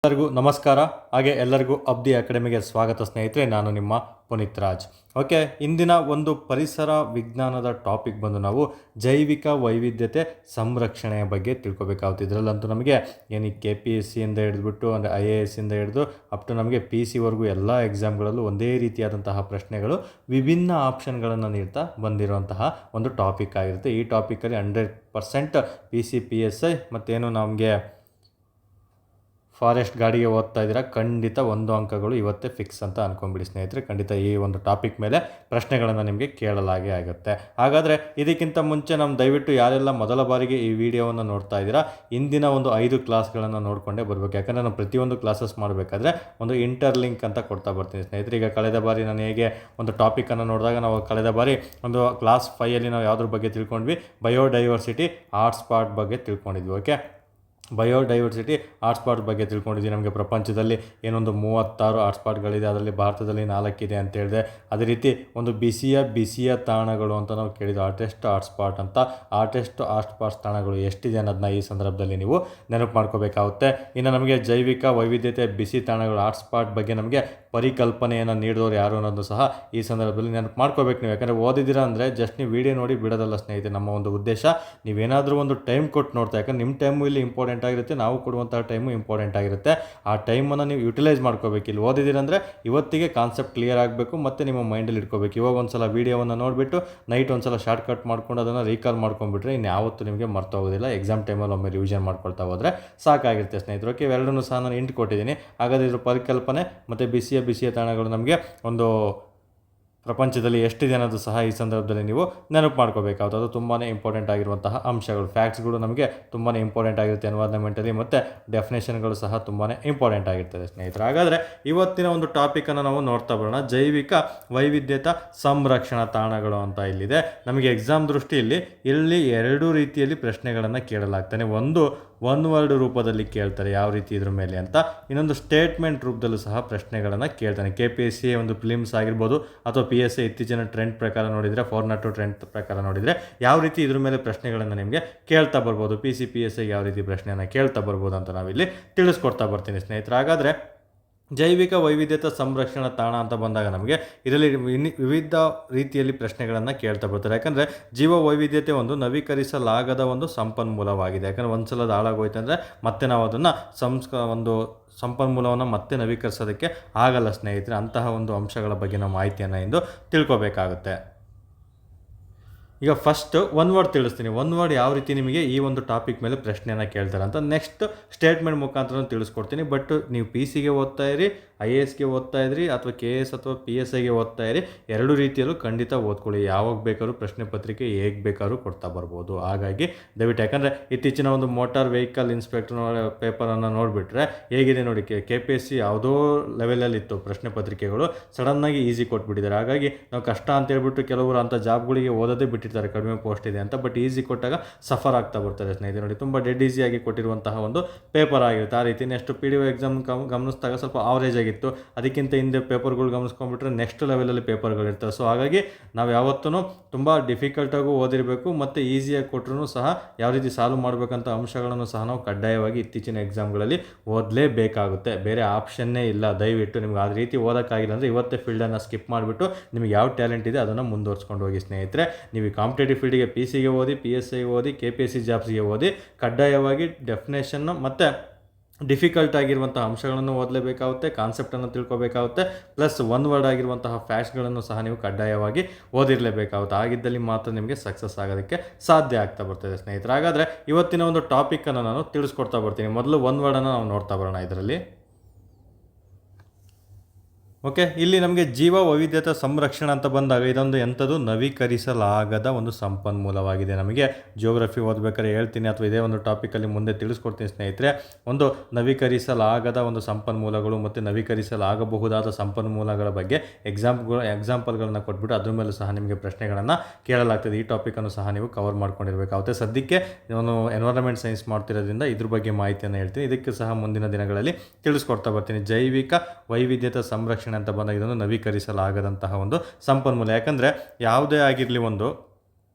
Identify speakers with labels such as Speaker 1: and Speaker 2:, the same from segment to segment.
Speaker 1: ಎಲ್ಲರಿಗೂ ನಮಸ್ಕಾರ. ಹಾಗೆ ಎಲ್ಲರಿಗೂ ಅಬ್ದಿ ಅಕಾಡೆಮಿಗೆ ಸ್ವಾಗತ ಸ್ನೇಹಿತರೆ. ನಾನು ನಿಮ್ಮ ಪುನೀತ್ ರಾಜ್. ಓಕೆ, ಇಂದಿನ ಒಂದು ಪರಿಸರ ವಿಜ್ಞಾನದ ಟಾಪಿಕ್ ಬಂದು ನಾವು ಜೈವಿಕ ವೈವಿಧ್ಯತೆ ಸಂರಕ್ಷಣೆಯ ಬಗ್ಗೆ ತಿಳ್ಕೊಬೇಕಾಗುತ್ತೆ. ಇದರಲ್ಲಂತೂ ನಮಗೆ ಏನು KPSC ಇಂದ ಹಿಡಿದ್ಬಿಟ್ಟು ಅಂದರೆ IAS ಇಂದ ಹಿಡಿದು ಅಪ್ ಟು ನಮಗೆ PC ವರೆಗೂ ಎಲ್ಲ ಎಕ್ಸಾಮ್ಗಳಲ್ಲೂ ಒಂದೇ ರೀತಿಯಾದಂತಹ ಪ್ರಶ್ನೆಗಳು ವಿಭಿನ್ನ ಆಪ್ಷನ್ಗಳನ್ನು ನೀಡ್ತಾ ಬಂದಿರುವಂತಹ ಒಂದು ಟಾಪಿಕ್ ಆಗಿರುತ್ತೆ. ಈ ಟಾಪಿಕಲ್ಲಿ 100% PC PSI ಮತ್ತೇನು ನಮಗೆ ಫಾರೆಸ್ಟ್ ಗಾಡಿಗೆ ಓದ್ತಾ ಇದ್ದೀರಾ, ಖಂಡಿತ 1 ಅಂಕಗಳು ಇವತ್ತೇ ಫಿಕ್ಸ್ ಅಂತ ಅಂದ್ಕೊಂಬಿಡಿ ಸ್ನೇಹಿತರೆ. ಖಂಡಿತ ಈ ಒಂದು ಟಾಪಿಕ್ ಮೇಲೆ ಪ್ರಶ್ನೆಗಳನ್ನು ನಿಮಗೆ ಕೇಳಲಾಗೇ ಆಗುತ್ತೆ. ಹಾಗಾದರೆ ಇದಕ್ಕಿಂತ ಮುಂಚೆ ದಯವಿಟ್ಟು ಯಾರೆಲ್ಲ ಮೊದಲ ಬಾರಿಗೆ ಈ ವಿಡಿಯೋವನ್ನು ನೋಡ್ತಾ ಇದ್ದೀರಾ, ಇಂದಿನ ಒಂದು 5 ಕ್ಲಾಸ್ಗಳನ್ನು ನೋಡಿಕೊಂಡೇ ಬರಬೇಕು. ಯಾಕಂದರೆ ನಾನು ಪ್ರತಿಯೊಂದು ಕ್ಲಾಸಸ್ ಮಾಡಬೇಕಾದ್ರೆ ಒಂದು ಇಂಟರ್ಲಿಂಕ್ ಅಂತ ಕೊಡ್ತಾ ಬರ್ತೀನಿ ಸ್ನೇಹಿತರೆ. ಈಗ ಕಳೆದ ಬಾರಿ ನಾನು ಹೇಗೆ ಒಂದು ಟಾಪಿಕನ್ನು ನೋಡಿದಾಗ ನಾವು ಕಳೆದ ಬಾರಿ ಒಂದು ಕ್ಲಾಸ್ 5ಅಲ್ಲಿ ನಾವು ಯಾವುದ್ರ ಬಗ್ಗೆ ತಿಳ್ಕೊಂಡ್ವಿ, ಬಯೋಡೈವರ್ಸಿಟಿ ಹಾಟ್ಸ್ಪಾಟ್ ಬಗ್ಗೆ ತಿಳ್ಕೊಂಡಿದ್ವಿ. ಓಕೆ, ಬಯೋಡೈವರ್ಸಿಟಿ ಹಾಟ್ಸ್ಪಾಟ್ ಬಗ್ಗೆ ತಿಳ್ಕೊಂಡಿದ್ದೀವಿ. ನಮಗೆ ಪ್ರಪಂಚದಲ್ಲಿ ಏನೊಂದು 36 ಹಾಟ್ಸ್ಪಾಟ್ಗಳಿದೆ, ಅದರಲ್ಲಿ ಭಾರತದಲ್ಲಿ 4 ಇದೆ ಅಂತ ಹೇಳಿದೆ. ಅದೇ ರೀತಿ ಒಂದು ಬಿಸಿಯ ತಾಣಗಳು ಅಂತ ನಾವು ಕೇಳಿದ್ವಿ, ಆರ್ಟೆಸ್ಟ್ ಹಾಟ್ಸ್ಪಾಟ್ ಅಂತ. ಆರ್ಟೆಸ್ಟ್ ಹಾಟ್ಸ್ಪಾಟ್ ತಾಣಗಳು ಎಷ್ಟಿದೆ ಅನ್ನೋದನ್ನ ಈ ಸಂದರ್ಭದಲ್ಲಿ ನೀವು ನೆನಪು ಮಾಡ್ಕೋಬೇಕಾಗುತ್ತೆ. ಇನ್ನು ನಮಗೆ ಜೈವಿಕ ವೈವಿಧ್ಯತೆ ಬಿಸಿ ತಾಣಗಳು ಹಾಟ್ಸ್ಪಾಟ್ ಬಗ್ಗೆ ನಮಗೆ ಪರಿಕಲ್ಪನೆಯನ್ನು ನೀಡಿದವರು ಯಾರು ಅನ್ನೋದು ಸಹ ಈ ಸಂದರ್ಭದಲ್ಲಿ ನೆನಪು ಮಾಡ್ಕೋಬೇಕು ನೀವು. ಯಾಕಂದರೆ ಓದಿದ್ದೀರಾ ಅಂದರೆ ಜಸ್ಟ್ ನೀವು ವಿಡಿಯೋ ನೋಡಿ ಬಿಡೋದಲ್ಲ ಸ್ನೇಹಿತರೆ. ನಮ್ಮ ಒಂದು ಉದ್ದೇಶ ನೀವೇನಾದರೂ ಒಂದು ಟೈಮ್ ಕೊಟ್ಟು ನೋಡ್ತಾ, ಯಾಕಂದರೆ ನಿಮ್ಮ ಟೈಮು ಇಲ್ಲಿ ಇಂಪಾರ್ಟೆಂಟ್ ಆಗಿರುತ್ತೆ, ನಾವು ಕೊಡುವಂತಹ ಟೈಮು ಇಂಪಾರ್ಟೆಂಟ್ ಆಗಿರುತ್ತೆ. ಆ ಟೈಮನ್ನು ನೀವು ಯುಟಿಲೈಸ್ ಮಾಡ್ಕೋಬೇಕು. ಇಲ್ಲಿ ಓದಿದ್ದೀರಂದರೆ ಇವತ್ತಿಗೆ ಕಾನ್ಸೆಪ್ಟ್ ಕ್ಲಿಯರ್ ಆಗಬೇಕು ಮತ್ತು ನಿಮ್ಮ ಮೈಂಡಲ್ಲಿ ಇಟ್ಕೋಬೇಕು. ಇವಾಗ ಒಂದು ಸಲ ವೀಡಿಯೋವನ್ನು ನೋಡಿಬಿಟ್ಟು ನೈಟ್ ಒಂದು ಸಲ ಶಾರ್ಟ್ ಕಟ್ ಮಾಡ್ಕೊಂಡು ಅದನ್ನು ರೀಕಾಲ್ ಮಾಡ್ಕೊಂಡ್ಬಿಟ್ರೆ ಇನ್ಯಾವತ್ತೂ ನಿಮಗೆ ಮರ್ತೋಗೋದಿಲ್ಲ. ಎಕ್ಸಾಮ್ ಟೈಮಲ್ಲಿ ಒಮ್ಮೆ ರಿವಿಷನ್ ಮಾಡ್ಕೊಳ್ತಾ ಹೋದರೆ ಸಾಕಾಗಿರುತ್ತೆ ಸ್ನೇಹಿತರು. ಓಕೆ, ಇವೆರಡನ್ನೂ ಸಹ ನಾನು ಇಂಟ್ ಕೊಟ್ಟಿದ್ದೀನಿ. ಹಾಗಾದರೆ ಇದ್ರ ಪರಿಕಲ್ಪನೆ ಮತ್ತು ಬಿಸಿಯ ತಾಣಗಳು ನಮಗೆ ಒಂದು ಪ್ರಪಂಚದಲ್ಲಿ ಎಷ್ಟಿದೆ ಅನ್ನೋದು ಸಹ ಈ ಸಂದರ್ಭದಲ್ಲಿ ನೀವು ನೆನಪು ಮಾಡ್ಕೋಬೇಕಾಗುತ್ತೆ. ಅದು ತುಂಬಾ ಇಂಪಾರ್ಟೆಂಟ್ ಆಗಿರುವಂತಹ ಅಂಶಗಳು. ಫ್ಯಾಕ್ಟ್ಸ್ಗಳು ನಮಗೆ ತುಂಬಾ ಇಂಪಾರ್ಟೆಂಟ್ ಆಗಿರುತ್ತೆ ಎನ್ವೈರನ್ಮೆಂಟಲ್ಲಿ, ಮತ್ತು ಡೆಫಿನೇಷನ್ಗಳು ಸಹ ತುಂಬಾ ಇಂಪಾರ್ಟೆಂಟ್ ಆಗಿರ್ತದೆ ಸ್ನೇಹಿತರೆ. ಹಾಗಾದರೆ ಇವತ್ತಿನ ಒಂದು ಟಾಪಿಕನ್ನು ನಾವು ನೋಡ್ತಾ ಬರೋಣ. ಜೈವಿಕ ವೈವಿಧ್ಯತಾ ಸಂರಕ್ಷಣಾ ತಾಣಗಳು ಅಂತ ಇಲ್ಲಿದೆ. ನಮಗೆ ಎಕ್ಸಾಮ್ ದೃಷ್ಟಿಯಲ್ಲಿ ಇಲ್ಲಿ 2 ರೀತಿಯಲ್ಲಿ ಪ್ರಶ್ನೆಗಳನ್ನು ಕೇಳಲಾಗ್ತಾನೆ. ಒಂದು ಒನ್ ವರ್ಡ್ ರೂಪದಲ್ಲಿ ಕೇಳ್ತಾರೆ, ಯಾವ ರೀತಿ ಇದ್ರ ಮೇಲೆ ಅಂತ. ಇನ್ನೊಂದು ಸ್ಟೇಟ್ಮೆಂಟ್ ರೂಪದಲ್ಲೂ ಸಹ ಪ್ರಶ್ನೆಗಳನ್ನು ಕೇಳ್ತಾನೆ. KPSC ಒಂದು ಫಿಲಿಮ್ಸ್ ಆಗಿರ್ಬೋದು ಅಥವಾ PSI ಇತ್ತೀಚಿನ ಟ್ರೆಂಡ್ ಪ್ರಕಾರ ನೋಡಿದರೆ, 402 ಟ್ರೆಂಡ್ ಪ್ರಕಾರ ನೋಡಿದರೆ ಯಾವ ರೀತಿ ಇದ್ರ ಮೇಲೆ ಪ್ರಶ್ನೆಗಳನ್ನು ನಿಮಗೆ ಕೇಳ್ತಾ ಬರ್ಬೋದು, PC PSI ಯಾವ ರೀತಿ ಪ್ರಶ್ನೆಯನ್ನು ಕೇಳ್ತಾ ಬರ್ಬೋದು ಅಂತ ನಾವಿಲ್ಲಿ ತಿಳಿಸ್ಕೊಡ್ತಾ ಬರ್ತೀನಿ ಸ್ನೇಹಿತರೆ. ಹಾಗಾದರೆ ಜೈವಿಕ ವೈವಿಧ್ಯತಾ ಸಂರಕ್ಷಣಾ ತಾಣ ಅಂತ ಬಂದಾಗ ನಮಗೆ ಇದರಲ್ಲಿ ವಿವಿಧ ರೀತಿಯಲ್ಲಿ ಪ್ರಶ್ನೆಗಳನ್ನು ಕೇಳ್ತಾ ಬರ್ತಾರೆ. ಯಾಕಂದರೆ ಜೀವ ವೈವಿಧ್ಯತೆ ಒಂದು ನವೀಕರಿಸಲಾಗದ ಒಂದು ಸಂಪನ್ಮೂಲವಾಗಿದೆ. ಯಾಕಂದರೆ ಒಂದು ಸಲ ಹಾಳಾಗೋಯ್ತು ಅಂದರೆ ಮತ್ತೆ ನಾವು ಅದನ್ನು ಒಂದು ಸಂಪನ್ಮೂಲವನ್ನು ಮತ್ತೆ ನವೀಕರಿಸೋದಕ್ಕೆ ಆಗಲ್ಲ ಸ್ನೇಹಿತರೆ. ಅಂತಹ ಒಂದು ಅಂಶಗಳ ಬಗ್ಗೆ ನಾವು ಮಾಹಿತಿಯನ್ನು ಇಂದು ತಿಳ್ಕೊಬೇಕಾಗುತ್ತೆ. ಈಗ ಫಸ್ಟ್ ಒನ್ ವರ್ಡ್ ತಿಳಿಸ್ತೀನಿ. ಒನ್ ವರ್ಡ್ ಯಾವ ರೀತಿ ನಿಮಗೆ ಈ ಒಂದು ಟಾಪಿಕ್ ಮೇಲೆ ಪ್ರಶ್ನೆಯನ್ನು ಕೇಳ್ತಾರೆ ಅಂತ ನೆಕ್ಸ್ಟ್ ಸ್ಟೇಟ್ಮೆಂಟ್ ಮುಖಾಂತರ ತಿಳಿಸ್ಕೊಡ್ತೀನಿ. ಬಟ್ ನೀವು PCಗೆ ಓದ್ತಾ ಇರಿ, IASಗೆ ಓದ್ತಾ ಇದ್ರಿ, ಅಥವಾ KS ಅಥವಾ PSIಗೆ ಓದ್ತಾ ಇರಿ, 2 ರೀತಿಯಲ್ಲೂ ಖಂಡಿತ ಓದ್ಕೊಳ್ಳಿ. ಯಾವಾಗ ಬೇಕಾದ್ರೂ ಪ್ರಶ್ನೆ ಪತ್ರಿಕೆ ಹೇಗೆ ಬೇಕಾದ್ರೂ ಕೊಡ್ತಾ ಬರ್ಬೋದು. ಹಾಗಾಗಿ ದಯವಿಟ್ಟು, ಯಾಕಂದರೆ ಇತ್ತೀಚಿನ ಒಂದು ಮೋಟಾರ್ ವೆಹಿಕಲ್ ಇನ್ಸ್ಪೆಕ್ಟರ್ ಪೇಪರನ್ನು ನೋಡಿಬಿಟ್ರೆ ಹೇಗಿದೆ ನೋಡಿ, KPSC ಯಾವುದೋ ಲೆವೆಲಲ್ಲಿತ್ತು ಪ್ರಶ್ನೆ ಪತ್ರಿಕೆಗಳು, ಸಡನ್ನಾಗಿ ಈಸಿ ಕೊಟ್ಬಿಟ್ಟಿದ್ದಾರೆ. ಹಾಗಾಗಿ ನಾವು ಕಷ್ಟ ಅಂತ ಹೇಳ್ಬಿಟ್ಟು ಕೆಲವರು ಅಂಥ ಜಾಬ್ಗಳಿಗೆ ಓದೋದೇ ಬಿಟ್ಟಿರ್ತಾರೆ, ಕಡಿಮೆ ಪೋಸ್ಟ್ ಇದೆ ಅಂತ. ಬಟ್ ಈಸಿ ಕೊಟ್ಟಾಗ ಸಫರ್ ಆಗ್ತಾ ಬರ್ತಾರೆ ಸ್ನೇಹಿತರೆ. ನೋಡಿ, ತುಂಬ ಡೆಡ್ ಈಸಿಯಾಗಿ ಕೊಟ್ಟಿರುವಂತಹ ಒಂದು ಪೇಪರ್ ಆಗಿರುತ್ತೆ. ಆ ರೀತಿ ನೆಕ್ಸ್ಟ್ PDO ಎಕ್ಸಾಮ್ ಗಮನಿಸಿದಾಗ ಸ್ವಲ್ಪ ಆವರೇಜ್ ಆಗಿತ್ತು, ಅದಕ್ಕಿಂತ ಹಿಂದೆ ಪೇಪರ್ಗಳು ಗಮನಿಸ್ಕೊಂಡ್ಬಿಟ್ರೆ ನೆಕ್ಸ್ಟ್ ಲೆವೆಲಲ್ಲಿ ಪೇಪರ್ಗಳಿರ್ತವೆ. ಸೊ ಹಾಗಾಗಿ ನಾವು ಯಾವತ್ತೂ ತುಂಬ ಡಿಫಿಕಲ್ಟಾಗೂ ಓದಿರಬೇಕು, ಮತ್ತು ಈಸಿಯಾಗಿ ಕೊಟ್ಟರು ಸಹ ಯಾವ ರೀತಿ ಸಾಲ್ವ್ ಮಾಡಬೇಕಂತ ಅಂಶಗಳನ್ನು ಸಹ ನಾವು ಕಡ್ಡಾಯವಾಗಿ ಇತ್ತೀಚಿನ ಎಕ್ಸಾಮ್ಗಳಲ್ಲಿ ಓದಲೇಬೇಕಾಗುತ್ತೆ. ಬೇರೆ ಆಪ್ಷನ್ನೇ ಇಲ್ಲ. ದಯವಿಟ್ಟು ನಿಮ್ಗೆ ಆ ರೀತಿ ಓದೋಕ್ಕಾಗಿಲ್ಲ ಅಂದರೆ ಇವತ್ತೇ ಫೀಲ್ಡನ್ನು ಸ್ಕಿಪ್ ಮಾಡಿಬಿಟ್ಟು ನಿಮಗೆ ಯಾವ ಟ್ಯಾಲೆಂಟ್ ಇದೆ ಅದನ್ನು ಮುಂದುವರ್ಸ್ಕೊಂಡು ಹೋಗಿ ಸ್ನೇಹಿತರೆ. ನೀವು ಕಾಂಪಿಟೇಟಿವ್ ಫೀಲ್ಡಿಗೆ PCಗೆ ಓದಿ, PSI ಓದಿ, KPSC ಜಾಬ್ಸ್ಗೆ ಓದಿ, ಕಡ್ಡಾಯವಾಗಿ ಡೆಫಿನೇಷನ್ನು ಮತ್ತು ಡಿಫಿಕಲ್ಟ್ ಆಗಿರುವಂತಹ ಅಂಶಗಳನ್ನು ಓದಲೇಬೇಕಾಗುತ್ತೆ, ಕಾನ್ಸೆಪ್ಟನ್ನು ತಿಳ್ಕೊಬೇಕಾಗುತ್ತೆ, ಪ್ಲಸ್ ಒನ್ ವರ್ಡ್ ಆಗಿರುವಂತಹ ಫ್ಯಾಕ್ಟ್ಸ್ಗಳನ್ನು ಸಹ ನೀವು ಕಡ್ಡಾಯವಾಗಿ ಓದಿರಲೇಬೇಕಾಗುತ್ತೆ. ಆಗಿದ್ದಲ್ಲಿ ಮಾತ್ರ ನಿಮಗೆ ಸಕ್ಸಸ್ ಆಗೋದಕ್ಕೆ ಸಾಧ್ಯ ಆಗ್ತಾ ಬರ್ತದೆ ಸ್ನೇಹಿತರೆ. ಹಾಗಾದರೆ ಇವತ್ತಿನ ಒಂದು ಟಾಪಿಕನ್ನು ನಾನು ತಿಳಿಸ್ಕೊಡ್ತಾ ಬರ್ತೀನಿ. ಮೊದಲು ಒನ್ ವರ್ಡನ್ನು ನಾವು ನೋಡ್ತಾ ಬರೋಣ ಇದರಲ್ಲಿ. ಓಕೆ, ಇಲ್ಲಿ ನಮಗೆ ಜೀವ ವೈವಿಧ್ಯತಾ ಸಂರಕ್ಷಣೆ ಅಂತ ಬಂದಾಗ ಇದೊಂದು ಎಂಥದ್ದು ನವೀಕರಿಸಲಾಗದ ಒಂದು ಸಂಪನ್ಮೂಲವಾಗಿದೆ. ನಮಗೆ ಜಿಯೋಗ್ರಫಿ ಓದಬೇಕಾದ್ರೆ ಹೇಳ್ತೀನಿ, ಅಥವಾ ಇದೇ ಒಂದು ಟಾಪಿಕಲ್ಲಿ ಮುಂದೆ ತಿಳಿಸ್ಕೊಡ್ತೀನಿ ಸ್ನೇಹಿತರೆ. ಒಂದು ನವೀಕರಿಸಲಾಗದ ಒಂದು ಸಂಪನ್ಮೂಲಗಳು ಮತ್ತು ನವೀಕರಿಸಲಾಗಬಹುದಾದ ಸಂಪನ್ಮೂಲಗಳ ಬಗ್ಗೆ ಎಕ್ಸಾಂಪಲ್ಗಳನ್ನು ಕೊಟ್ಬಿಟ್ಟು ಅದ್ರ ಮೇಲೂ ಸಹ ನಿಮಗೆ ಪ್ರಶ್ನೆಗಳನ್ನು ಕೇಳಲಾಗ್ತದೆ. ಈ ಟಾಪಿಕನ್ನು ಸಹ ನೀವು ಕವರ್ ಮಾಡ್ಕೊಂಡಿರಬೇಕಾಗುತ್ತೆ. ಸದ್ಯಕ್ಕೆ ನಾನು ಎನ್ವೈರನ್ಮೆಂಟ್ ಸೈನ್ಸ್ ಮಾಡ್ತಿರೋದ್ರಿಂದ ಇದ್ರ ಬಗ್ಗೆ ಮಾಹಿತಿಯನ್ನು ಹೇಳ್ತೀನಿ. ಇದಕ್ಕೆ ಸಹ ಮುಂದಿನ ದಿನಗಳಲ್ಲಿ ತಿಳಿಸ್ಕೊಡ್ತಾ ಬರ್ತೀನಿ. ಜೈವಿಕ ವೈವಿಧ್ಯತಾ ಸಂರಕ್ಷಣೆ ಅಂತ ಬಂದಾಗ ಇದೊಂದು ನವೀಕರಿಸಲಾಗದಂತಹ ಒಂದು ಸಂಪನ್ಮೂಲ. ಯಾಕಂದರೆ ಯಾವುದೇ ಆಗಿರಲಿ, ಒಂದು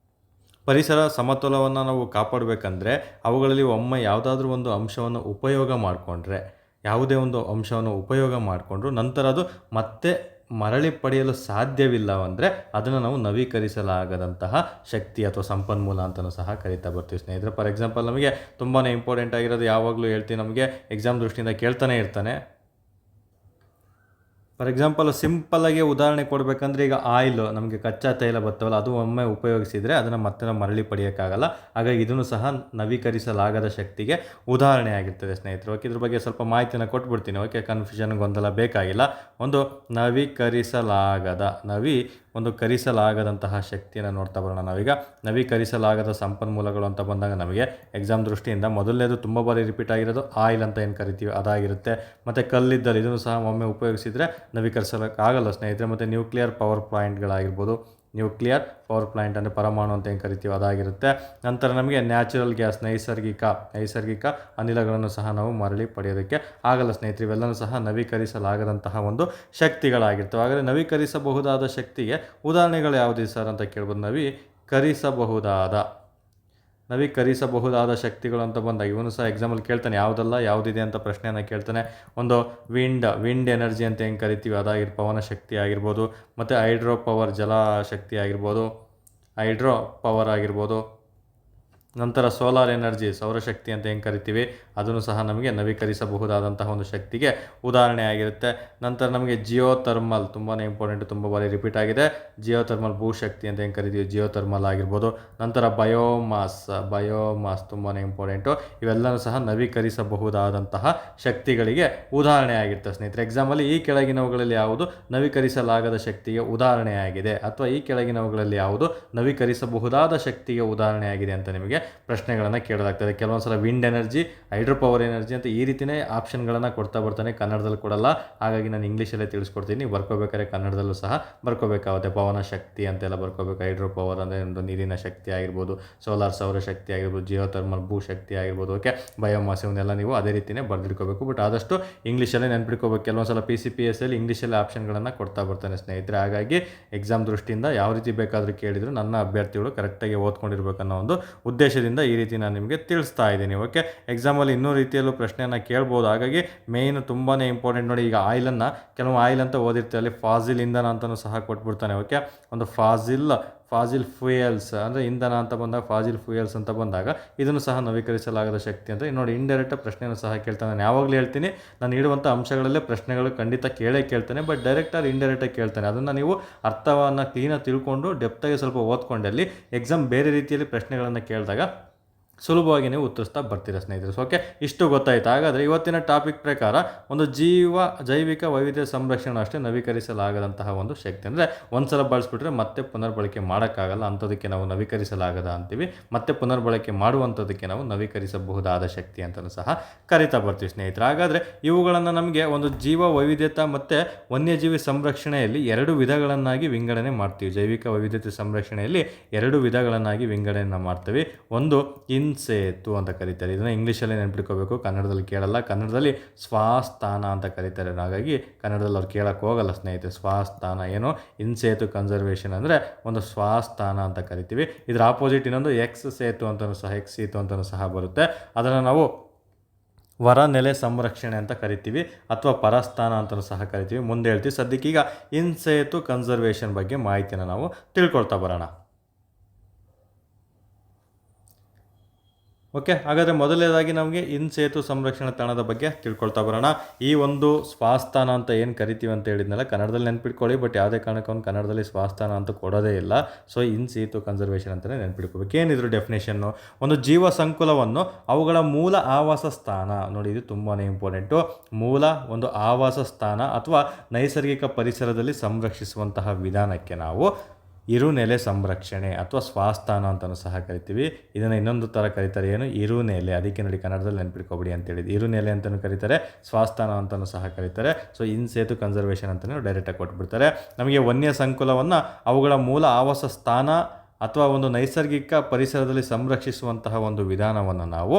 Speaker 1: ಪರಿಸರ ಸಮತೋಲನವನ್ನು ನಾವು ಕಾಪಾಡಬೇಕಂದ್ರೆ ಅವುಗಳಲ್ಲಿ ಒಮ್ಮೆ ಯಾವುದಾದ್ರೂ ಒಂದು ಅಂಶವನ್ನು ಉಪಯೋಗ ಮಾಡಿಕೊಂಡ್ರೆ, ಯಾವುದೇ ಒಂದು ಅಂಶವನ್ನು ಉಪಯೋಗ ಮಾಡಿಕೊಂಡ್ರು ನಂತರ ಅದು ಮತ್ತೆ ಮರಳಿ ಪಡೆಯಲು ಸಾಧ್ಯವಿಲ್ಲವಂದರೆ ಅದನ್ನು ನಾವು ನವೀಕರಿಸಲಾಗದಂತಹ ಶಕ್ತಿ ಅಥವಾ ಸಂಪನ್ಮೂಲ ಅಂತಲೂ ಸಹ ಕರಿತಾ ಬರ್ತೀವಿ ಸ್ನೇಹಿತರೆ. ಫಾರ್ ಎಕ್ಸಾಂಪಲ್ ನಮಗೆ ತುಂಬಾ ಇಂಪಾರ್ಟೆಂಟ್ ಆಗಿರೋದು ಯಾವಾಗಲೂ ಹೇಳ್ತೀವಿ, ನಮಗೆ ಎಕ್ಸಾಮ್ ದೃಷ್ಟಿಯಿಂದ ಕೇಳ್ತಾನೆ ಇರ್ತಾನೆ. ಫಾರ್ ಎಕ್ಸಾಂಪಲ್ ಸಿಂಪಲ್ಲಾಗಿ ಉದಾಹರಣೆ ಕೊಡಬೇಕಂದ್ರೆ, ಈಗ ಆಯಿಲ್ ನಮಗೆ ಕಚ್ಚಾ ತೈಲ ಬರ್ತಾವಲ್ಲ, ಅದು ಒಮ್ಮೆ ಉಪಯೋಗಿಸಿದರೆ ಅದನ್ನು ಮತ್ತೆ ನಾವು ಮರಳಿ ಪಡೆಯೋಕ್ಕಾಗಲ್ಲ. ಹಾಗಾಗಿ ಇದನ್ನು ಸಹ ನವೀಕರಿಸಲಾಗದ ಶಕ್ತಿಗೆ ಉದಾಹರಣೆ ಆಗಿರ್ತದೆ ಸ್ನೇಹಿತರು. ಓಕೆ, ಇದ್ರ ಬಗ್ಗೆ ಸ್ವಲ್ಪ ಮಾಹಿತಿಯನ್ನು ಕೊಟ್ಬಿಡ್ತೀನಿ. ಓಕೆ, ಕನ್ಫ್ಯೂಷನ್ ಗೊಂದಲ ಬೇಕಾಗಿಲ್ಲ. ಒಂದು ಕರಿಸಲಾಗದಂತಹ ಶಕ್ತಿಯನ್ನು ನೋಡ್ತಾ ಬರೋಣ ನಾವೀಗ. ನವೀಕರಿಸಲಾಗದ ಸಂಪನ್ಮೂಲಗಳು ಅಂತ ಬಂದಾಗ ನಮಗೆ ಎಕ್ಸಾಮ್ ದೃಷ್ಟಿಯಿಂದ ಮೊದಲನೇದು ತುಂಬ ಬಾರಿ ರಿಪೀಟ್ ಆಗಿರೋದು ಆಯಿಲ್ ಅಂತ ಏನು ಕರಿತೀವಿ ಅದಾಗಿರುತ್ತೆ. ಮತ್ತು ಕಲ್ಲಿದ್ದಲು ಇದನ್ನು ಸಹ ಒಮ್ಮೆ ಉಪಯೋಗಿಸಿದರೆ ನವೀಕರಿಸೋಕ್ಕಾಗಲ್ಲ ಸ್ನೇಹಿತರೆ. ಮತ್ತು ನ್ಯೂಕ್ಲಿಯರ್ ಪವರ್ ಪ್ಲಾಂಟ್ ಅಂದರೆ ಪರಮಾಣು ಅಂತ ಏನು ಕರಿತೀವಿ ಅದಾಗಿರುತ್ತೆ. ನಂತರ ನಮಗೆ ನ್ಯಾಚುರಲ್ ಗ್ಯಾಸ್, ನೈಸರ್ಗಿಕ ಅನಿಲಗಳನ್ನು ಸಹ ನಾವು ಮರಳಿ ಪಡೆಯೋದಕ್ಕೆ ಆಗಲ್ಲ ಸ್ನೇಹಿತರೆ. ಇವೆಲ್ಲವೂ ಸಹ ನವೀಕರಿಸಲಾಗದಂತಹ ಒಂದು ಶಕ್ತಿಗಳಾಗಿರ್ತವೆ. ಹಾಗಾದರೆ ನವೀಕರಿಸಬಹುದಾದ ಶಕ್ತಿಗೆ ಉದಾಹರಣೆಗಳು ಯಾವುದಿದೆ ಸರ್ ಅಂತ ಕೇಳ್ಬೋದು. ನವೀಕರಿಸಬಹುದಾದ ಶಕ್ತಿಗಳು ಅಂತ ಬಂದಾಗ ಇವನು ಸಹ ಎಕ್ಸಾಮಲ್ಲಿ ಕೇಳ್ತಾನೆ, ಯಾವುದಿದೆ ಅಂತ ಪ್ರಶ್ನೆಯನ್ನು ಕೇಳ್ತಾನೆ. ಒಂದು ವಿಂಡ್ ಎನರ್ಜಿ ಅಂತ ಏನು ಕರಿತೀವಿ ಪವನ ಶಕ್ತಿ ಆಗಿರ್ಬೋದು. ಮತ್ತು ಹೈಡ್ರೋ ಪವರ್ ಜಲಶಕ್ತಿ ಆಗಿರ್ಬೋದು, ನಂತರ ಸೋಲಾರ್ ಎನರ್ಜಿ ಸೌರಶಕ್ತಿ ಅಂತ ಏನು ಕರಿತೀವಿ ಅದನ್ನು ಸಹ ನಮಗೆ ನವೀಕರಿಸಬಹುದಾದಂತಹ ಒಂದು ಶಕ್ತಿಗೆ ಉದಾಹರಣೆ ಆಗಿರುತ್ತೆ. ನಂತರ ನಮಗೆ ಜಿಯೋಥರ್ಮಲ್ ತುಂಬಾ ಇಂಪಾರ್ಟೆಂಟ್, ತುಂಬ ಬಾರಿ ರಿಪೀಟ್ ಆಗಿದೆ. ಜಿಯೋಥರ್ಮಲ್ ಭೂಶಕ್ತಿ ಅಂತ ಏನು ಕರಿತೀವಿ ಜಿಯೋಥರ್ಮಲ್ ಆಗಿರ್ಬೋದು. ನಂತರ ಬಯೋಮಾಸ್ ತುಂಬಾ ಇಂಪಾರ್ಟೆಂಟು. ಇವೆಲ್ಲವೂ ಸಹ ನವೀಕರಿಸಬಹುದಾದಂತಹ ಶಕ್ತಿಗಳಿಗೆ ಉದಾಹರಣೆ ಆಗಿರ್ತವೆ ಸ್ನೇಹಿತರೆ. ಎಕ್ಸಾಮಲ್ಲಿ ಈ ಕೆಳಗಿನವುಗಳಲ್ಲಿ ಯಾವುದು ನವೀಕರಿಸಲಾಗದ ಶಕ್ತಿಗೆ ಉದಾಹರಣೆಯಾಗಿದೆ ಅಥವಾ ಈ ಕೆಳಗಿನವುಗಳಲ್ಲಿ ಯಾವುದು ನವೀಕರಿಸಬಹುದಾದ ಶಕ್ತಿಗೆ ಉದಾಹರಣೆಯಾಗಿದೆ ಅಂತ ನಿಮಗೆ ಪ್ರಶ್ನೆಗಳನ್ನು ಕೇಳಲಾಗ್ತದೆ. ಕೆಲವೊಂದ್ಸಲ wind energy, hydro power energy ಅಂತ ಈ ರೀತಿಯೇ ಆಪ್ಷನ್ಗಳನ್ನು ಕೊಡ್ತಾ ಬರ್ತಾನೆ. ಕನ್ನಡದಲ್ಲಿ ಕೊಡಲ್ಲ, ಹಾಗಾಗಿ ನಾನು ಇಂಗ್ಲೀಷಲ್ಲೇ ತಿಳಿಸ್ಕೊಡ್ತೀನಿ. ನೀವು ಬರ್ಕೋಬೇಕಾದ್ರೆ ಕನ್ನಡದಲ್ಲೂ ಸಹ ಬರ್ಕೋಬೇಕಾಗುತ್ತೆ. ಪವನ ಶಕ್ತಿ ಅಂತೆಲ್ಲ ಬರ್ಕೋಬೇಕು. ಹೈಡ್ರೋ ಪವರ್ ಅಂದರೆ ಒಂದು ನೀರಿನ ಶಕ್ತಿ ಆಗಿರ್ಬೋದು, ಸೌರಶಕ್ತಿ ಆಗಿರ್ಬೋದು, ಜಿಯೋಥರ್ಮಲ್ ಭೂಶಕ್ತಿ ಆಗಿರ್ಬೋದು. ಓಕೆ, ಬಯೋಮಾಸ್ ಇವನ್ನೆಲ್ಲ ನೀವು ಅದೇ ರೀತಿಯೇ ಬರೆದಿಟ್ಕೋಬೇಕು. ಬಟ್ ಆದಷ್ಟು ಇಂಗ್ಲೀಷಲ್ಲೇ ನೆನ್ಪಿಟ್ಕೋಬೇಕು. ಕೆಲವೊಂದ್ಸಲ PCPS ಅಲ್ಲಿ ಇಂಗ್ಲೀಷಲ್ಲಿ ಆಪ್ಷನ್ಗಳನ್ನು ಕೊಡ್ತಾ ಬರ್ತಾನೆ ಸ್ನೇಹಿತರೆ. ಹಾಗಾಗಿ ಎಕ್ಸಾಮ್ ದೃಷ್ಟಿಯಿಂದ ಯಾವ ರೀತಿ ಬೇಕಾದರೂ ಕೇಳಿದ್ರು ನನ್ನ ಅಭ್ಯರ್ಥಿಗಳು ಕರೆಕ್ಟಾಗಿ ಓದ್ಕೊಂಡಿರ್ಬೇಕನ್ನೋ ಒಂದು ಉದ್ದೇಶದಿಂದ ಈ ರೀತಿ ನಾನು ನಿಮಗೆ ತಿಳಿಸ್ತಾ ಇದ್ದೀನಿ. ಓಕೆ, ಎಕ್ಸಾಮಲ್ಲಿ ಇನ್ನೂ ರೀತಿಯಲ್ಲೂ ಪ್ರಶ್ನೆಯನ್ನು ಕೇಳ್ಬೋದು. ಹಾಗಾಗಿ ಮೇಯ್ನ್ ತುಂಬಾ ಇಂಪಾರ್ಟೆಂಟ್ ನೋಡಿ. ಈಗ ಆಯಿಲನ್ನು ಕೆಲವು ಆಯಿಲ್ ಅಂತ ಓದಿರ್ತೀವಿ, ಅಲ್ಲಿ ಫಾಸಿಲ್ ಇಂಧನ ಅಂತಲೂ ಸಹ ಕೊಟ್ಬಿಡ್ತಾನೆ. ಓಕೆ, ಒಂದು ಫಾಸಿಲ್ ಫ್ಯೂಯಲ್ಸ್ ಅಂದರೆ ಇಂಧನ ಅಂತ ಬಂದಾಗ ಫಾಸಿಲ್ ಫ್ಯೂಯಲ್ಸ್ ಅಂತ ಬಂದಾಗ ಇದನ್ನು ಸಹ ನವೀಕರಿಸಲಾಗದ ಶಕ್ತಿ ಅಂತ ನೋಡಿ. ಇಂಡೈರೆಕ್ಟ್ ಪ್ರಶ್ನೆಯನ್ನು ಸಹ ಕೇಳ್ತಾನೆ. ನಾನು ಯಾವಾಗಲೂ ಹೇಳ್ತೀನಿ, ನಾನು ನೀಡುವಂಥ ಅಂಶಗಳಲ್ಲೇ ಪ್ರಶ್ನೆಗಳು ಖಂಡಿತ ಕೇಳ್ತಾನೆ. ಬಟ್ ಡೈರೆಕ್ಟ್ ಆಗಿ ಇಂಡೈರೆಕ್ಟಾಗಿ ಕೇಳ್ತಾನೆ. ಅದನ್ನು ನೀವು ಅರ್ಥವನ್ನು ಕ್ಲೀನಾಗಿ ತಿಳ್ಕೊಂಡು ಡೆಪ್ತಾಗಿ ಸ್ವಲ್ಪ ಓದ್ಕೊಂಡಲ್ಲಿ ಎಕ್ಸಾಮ್ ಬೇರೆ ರೀತಿಯಲ್ಲಿ ಪ್ರಶ್ನೆಗಳನ್ನು ಕೇಳಿದಾಗ ಸುಲಭವಾಗಿ ನೀವು ಉತ್ತರಿಸ್ತಾ ಬರ್ತೀರಾ ಸ್ನೇಹಿತರೆ. ಓಕೆ, ಇಷ್ಟು ಗೊತ್ತಾಯ್ತು. ಹಾಗಾದರೆ ಇವತ್ತಿನ ಟಾಪಿಕ್ ಪ್ರಕಾರ ಒಂದು ಜೈವಿಕ ವೈವಿಧ್ಯ ಸಂರಕ್ಷಣೆ ಅಷ್ಟೇ ನವೀಕರಿಸಲಾಗದಂತಹ ಒಂದು ಶಕ್ತಿ. ಅಂದರೆ ಒಂದ್ಸಲ ಬಳಸ್ಬಿಟ್ರೆ ಮತ್ತೆ ಪುನರ್ಬಳಕೆ ಮಾಡೋಕ್ಕಾಗಲ್ಲ, ಅಂಥದಕ್ಕೆ ನಾವು ನವೀಕರಿಸಲಾಗದ ಅಂತೀವಿ. ಮತ್ತೆ ಪುನರ್ಬಳಕೆ ಮಾಡುವಂಥದ್ದಕ್ಕೆ ನಾವು ನವೀಕರಿಸಬಹುದಾದ ಶಕ್ತಿ ಅಂತಲೂ ಸಹ ಕರಿತಾ ಬರ್ತೀವಿ ಸ್ನೇಹಿತರೆ. ಹಾಗಾದರೆ ಇವುಗಳನ್ನು ನಮಗೆ ಒಂದು ಜೀವ ವೈವಿಧ್ಯತೆ ಮತ್ತು ವನ್ಯಜೀವಿ ಸಂರಕ್ಷಣೆಯಲ್ಲಿ ಎರಡು ವಿಧಗಳನ್ನಾಗಿ ವಿಂಗಡಣೆ ಮಾಡ್ತೀವಿ. ಜೈವಿಕ ವೈವಿಧ್ಯತೆ ಸಂರಕ್ಷಣೆಯಲ್ಲಿ ಎರಡು ವಿಧಗಳನ್ನಾಗಿ ವಿಂಗಡಣೆಯನ್ನು ಮಾಡ್ತೀವಿ. ಒಂದು ಇನ್ಸೇತು ಅಂತ ಕರೀತಾರೆ. ಇದನ್ನು ಇಂಗ್ಲೀಷಲ್ಲೇ ನೆನ್ಪಿಟ್ಕೋಬೇಕು, ಕನ್ನಡದಲ್ಲಿ ಕೇಳಲ್ಲ. ಕನ್ನಡದಲ್ಲಿ ಸ್ವಸ್ಥಾನ ಅಂತ ಕರೀತಾರೆ. ಹಾಗಾಗಿ ಕನ್ನಡದಲ್ಲಿ ಅವ್ರು ಕೇಳಕ್ಕೆ ಹೋಗಲ್ಲ ಸ್ನೇಹಿತರೆ. ಸ್ವಸ್ಥಾನ ಏನು, ಇನ್ಸೇತು ಕನ್ಸರ್ವೇಷನ್ ಅಂದರೆ ಒಂದು ಸ್ವಸ್ಥಾನ ಅಂತ ಕರಿತೀವಿ. ಇದರ ಆಪೋಸಿಟ್ ಇನ್ನೊಂದು ಎಕ್ಸ್ ಸೇತು ಅಂತಲೂ ಸಹ ಬರುತ್ತೆ. ಅದನ್ನು ನಾವು ಹೊರನೆಲೆ ಸಂರಕ್ಷಣೆ ಅಂತ ಕರಿತೀವಿ ಅಥವಾ ಪರಸ್ಥಾನ ಅಂತಲೂ ಸಹ ಕರಿತೀವಿ. ಮುಂದೆ ಹೇಳ್ತೀವಿ. ಸದ್ಯಕ್ಕೀಗ ಇನ್ಸೇತು ಕನ್ಸರ್ವೇಷನ್ ಬಗ್ಗೆ ಮಾಹಿತಿಯನ್ನು ನಾವು ತಿಳ್ಕೊಳ್ತಾ ಬರೋಣ. ಓಕೆ, ಹಾಗಾದರೆ ಮೊದಲನೇದಾಗಿ ನಮಗೆ ಇನ್ಸೇತು ಸಂರಕ್ಷಣಾ ತಾಣದ ಬಗ್ಗೆ ತಿಳ್ಕೊಳ್ತಾ ಬರೋಣ. ಈ ಒಂದು ಸ್ವಸ್ಥಾನ ಅಂತ ಏನು ಕರಿತೀವಿ ಅಂತ ಹೇಳಿದ್ನಲ್ಲ, ಕನ್ನಡದಲ್ಲಿ ನೆನ್ಪಿಟ್ಕೊಳ್ಳಿ. ಬಟ್ ಯಾವುದೇ ಕಾರಣಕ್ಕೆ ಒಂದು ಕನ್ನಡದಲ್ಲಿ ಸ್ವಸ್ಥಾನ ಅಂತ ಕೊಡೋದೇ ಇಲ್ಲ. ಸೊ ಇನ್ಸೇತು ಕನ್ಸರ್ವೇಷನ್ ಅಂತಲೇ ನೆನ್ಪಿಟ್ಕೋಬೇಕು. ಏನಿದ್ರು ಡೆಫಿನೇಷನ್ನು, ಒಂದು ಜೀವ ಸಂಕುಲವನ್ನು ಅವುಗಳ ಮೂಲ ಆವಾಸ ಸ್ಥಾನ, ನೋಡಿ ಇದು ತುಂಬಾ ಇಂಪಾರ್ಟೆಂಟು, ಒಂದು ಆವಾಸ ಸ್ಥಾನ ಅಥವಾ ನೈಸರ್ಗಿಕ ಪರಿಸರದಲ್ಲಿ ಸಂರಕ್ಷಿಸುವಂತಹ ವಿಧಾನಕ್ಕೆ ನಾವು ಇರುನೆಲೆ ಸಂರಕ್ಷಣೆ ಅಥವಾ ಸ್ವಸ್ಥಾನ ಅಂತಲೂ ಸಹ ಕರಿತೀವಿ. ಇದನ್ನು ಇನ್ನೊಂದು ಥರ ಕರೀತಾರೆ, ಏನು, ಇರುನೆಲೆ. ಅದಕ್ಕೆ ನೋಡಿ ಕನ್ನಡದಲ್ಲಿ ನೆನ್ಪಿಟ್ಕೊಬಿಡಿ ಅಂತೇಳಿದ್ದು. ಇರುನೆಲೆ ಅಂತಲೂ ಕರೀತಾರೆ, ಸ್ವಸ್ಥಾನ ಅಂತಲೂ ಸಹ ಕರೀತಾರೆ. ಸೊ ಇನ್ಸೇತು ಕನ್ಸರ್ವೇಷನ್ ಅಂತಲೂ ಡೈರೆಕ್ಟಾಗಿ ಕೊಟ್ಬಿಡ್ತಾರೆ. ನಮಗೆ ವನ್ಯ ಸಂಕುಲವನ್ನು ಅವುಗಳ ಮೂಲ ಆವಾಸ ಸ್ಥಾನ ಅಥವಾ ಒಂದು ನೈಸರ್ಗಿಕ ಪರಿಸರದಲ್ಲಿ ಸಂರಕ್ಷಿಸುವಂತಹ ಒಂದು ವಿಧಾನವನ್ನು ನಾವು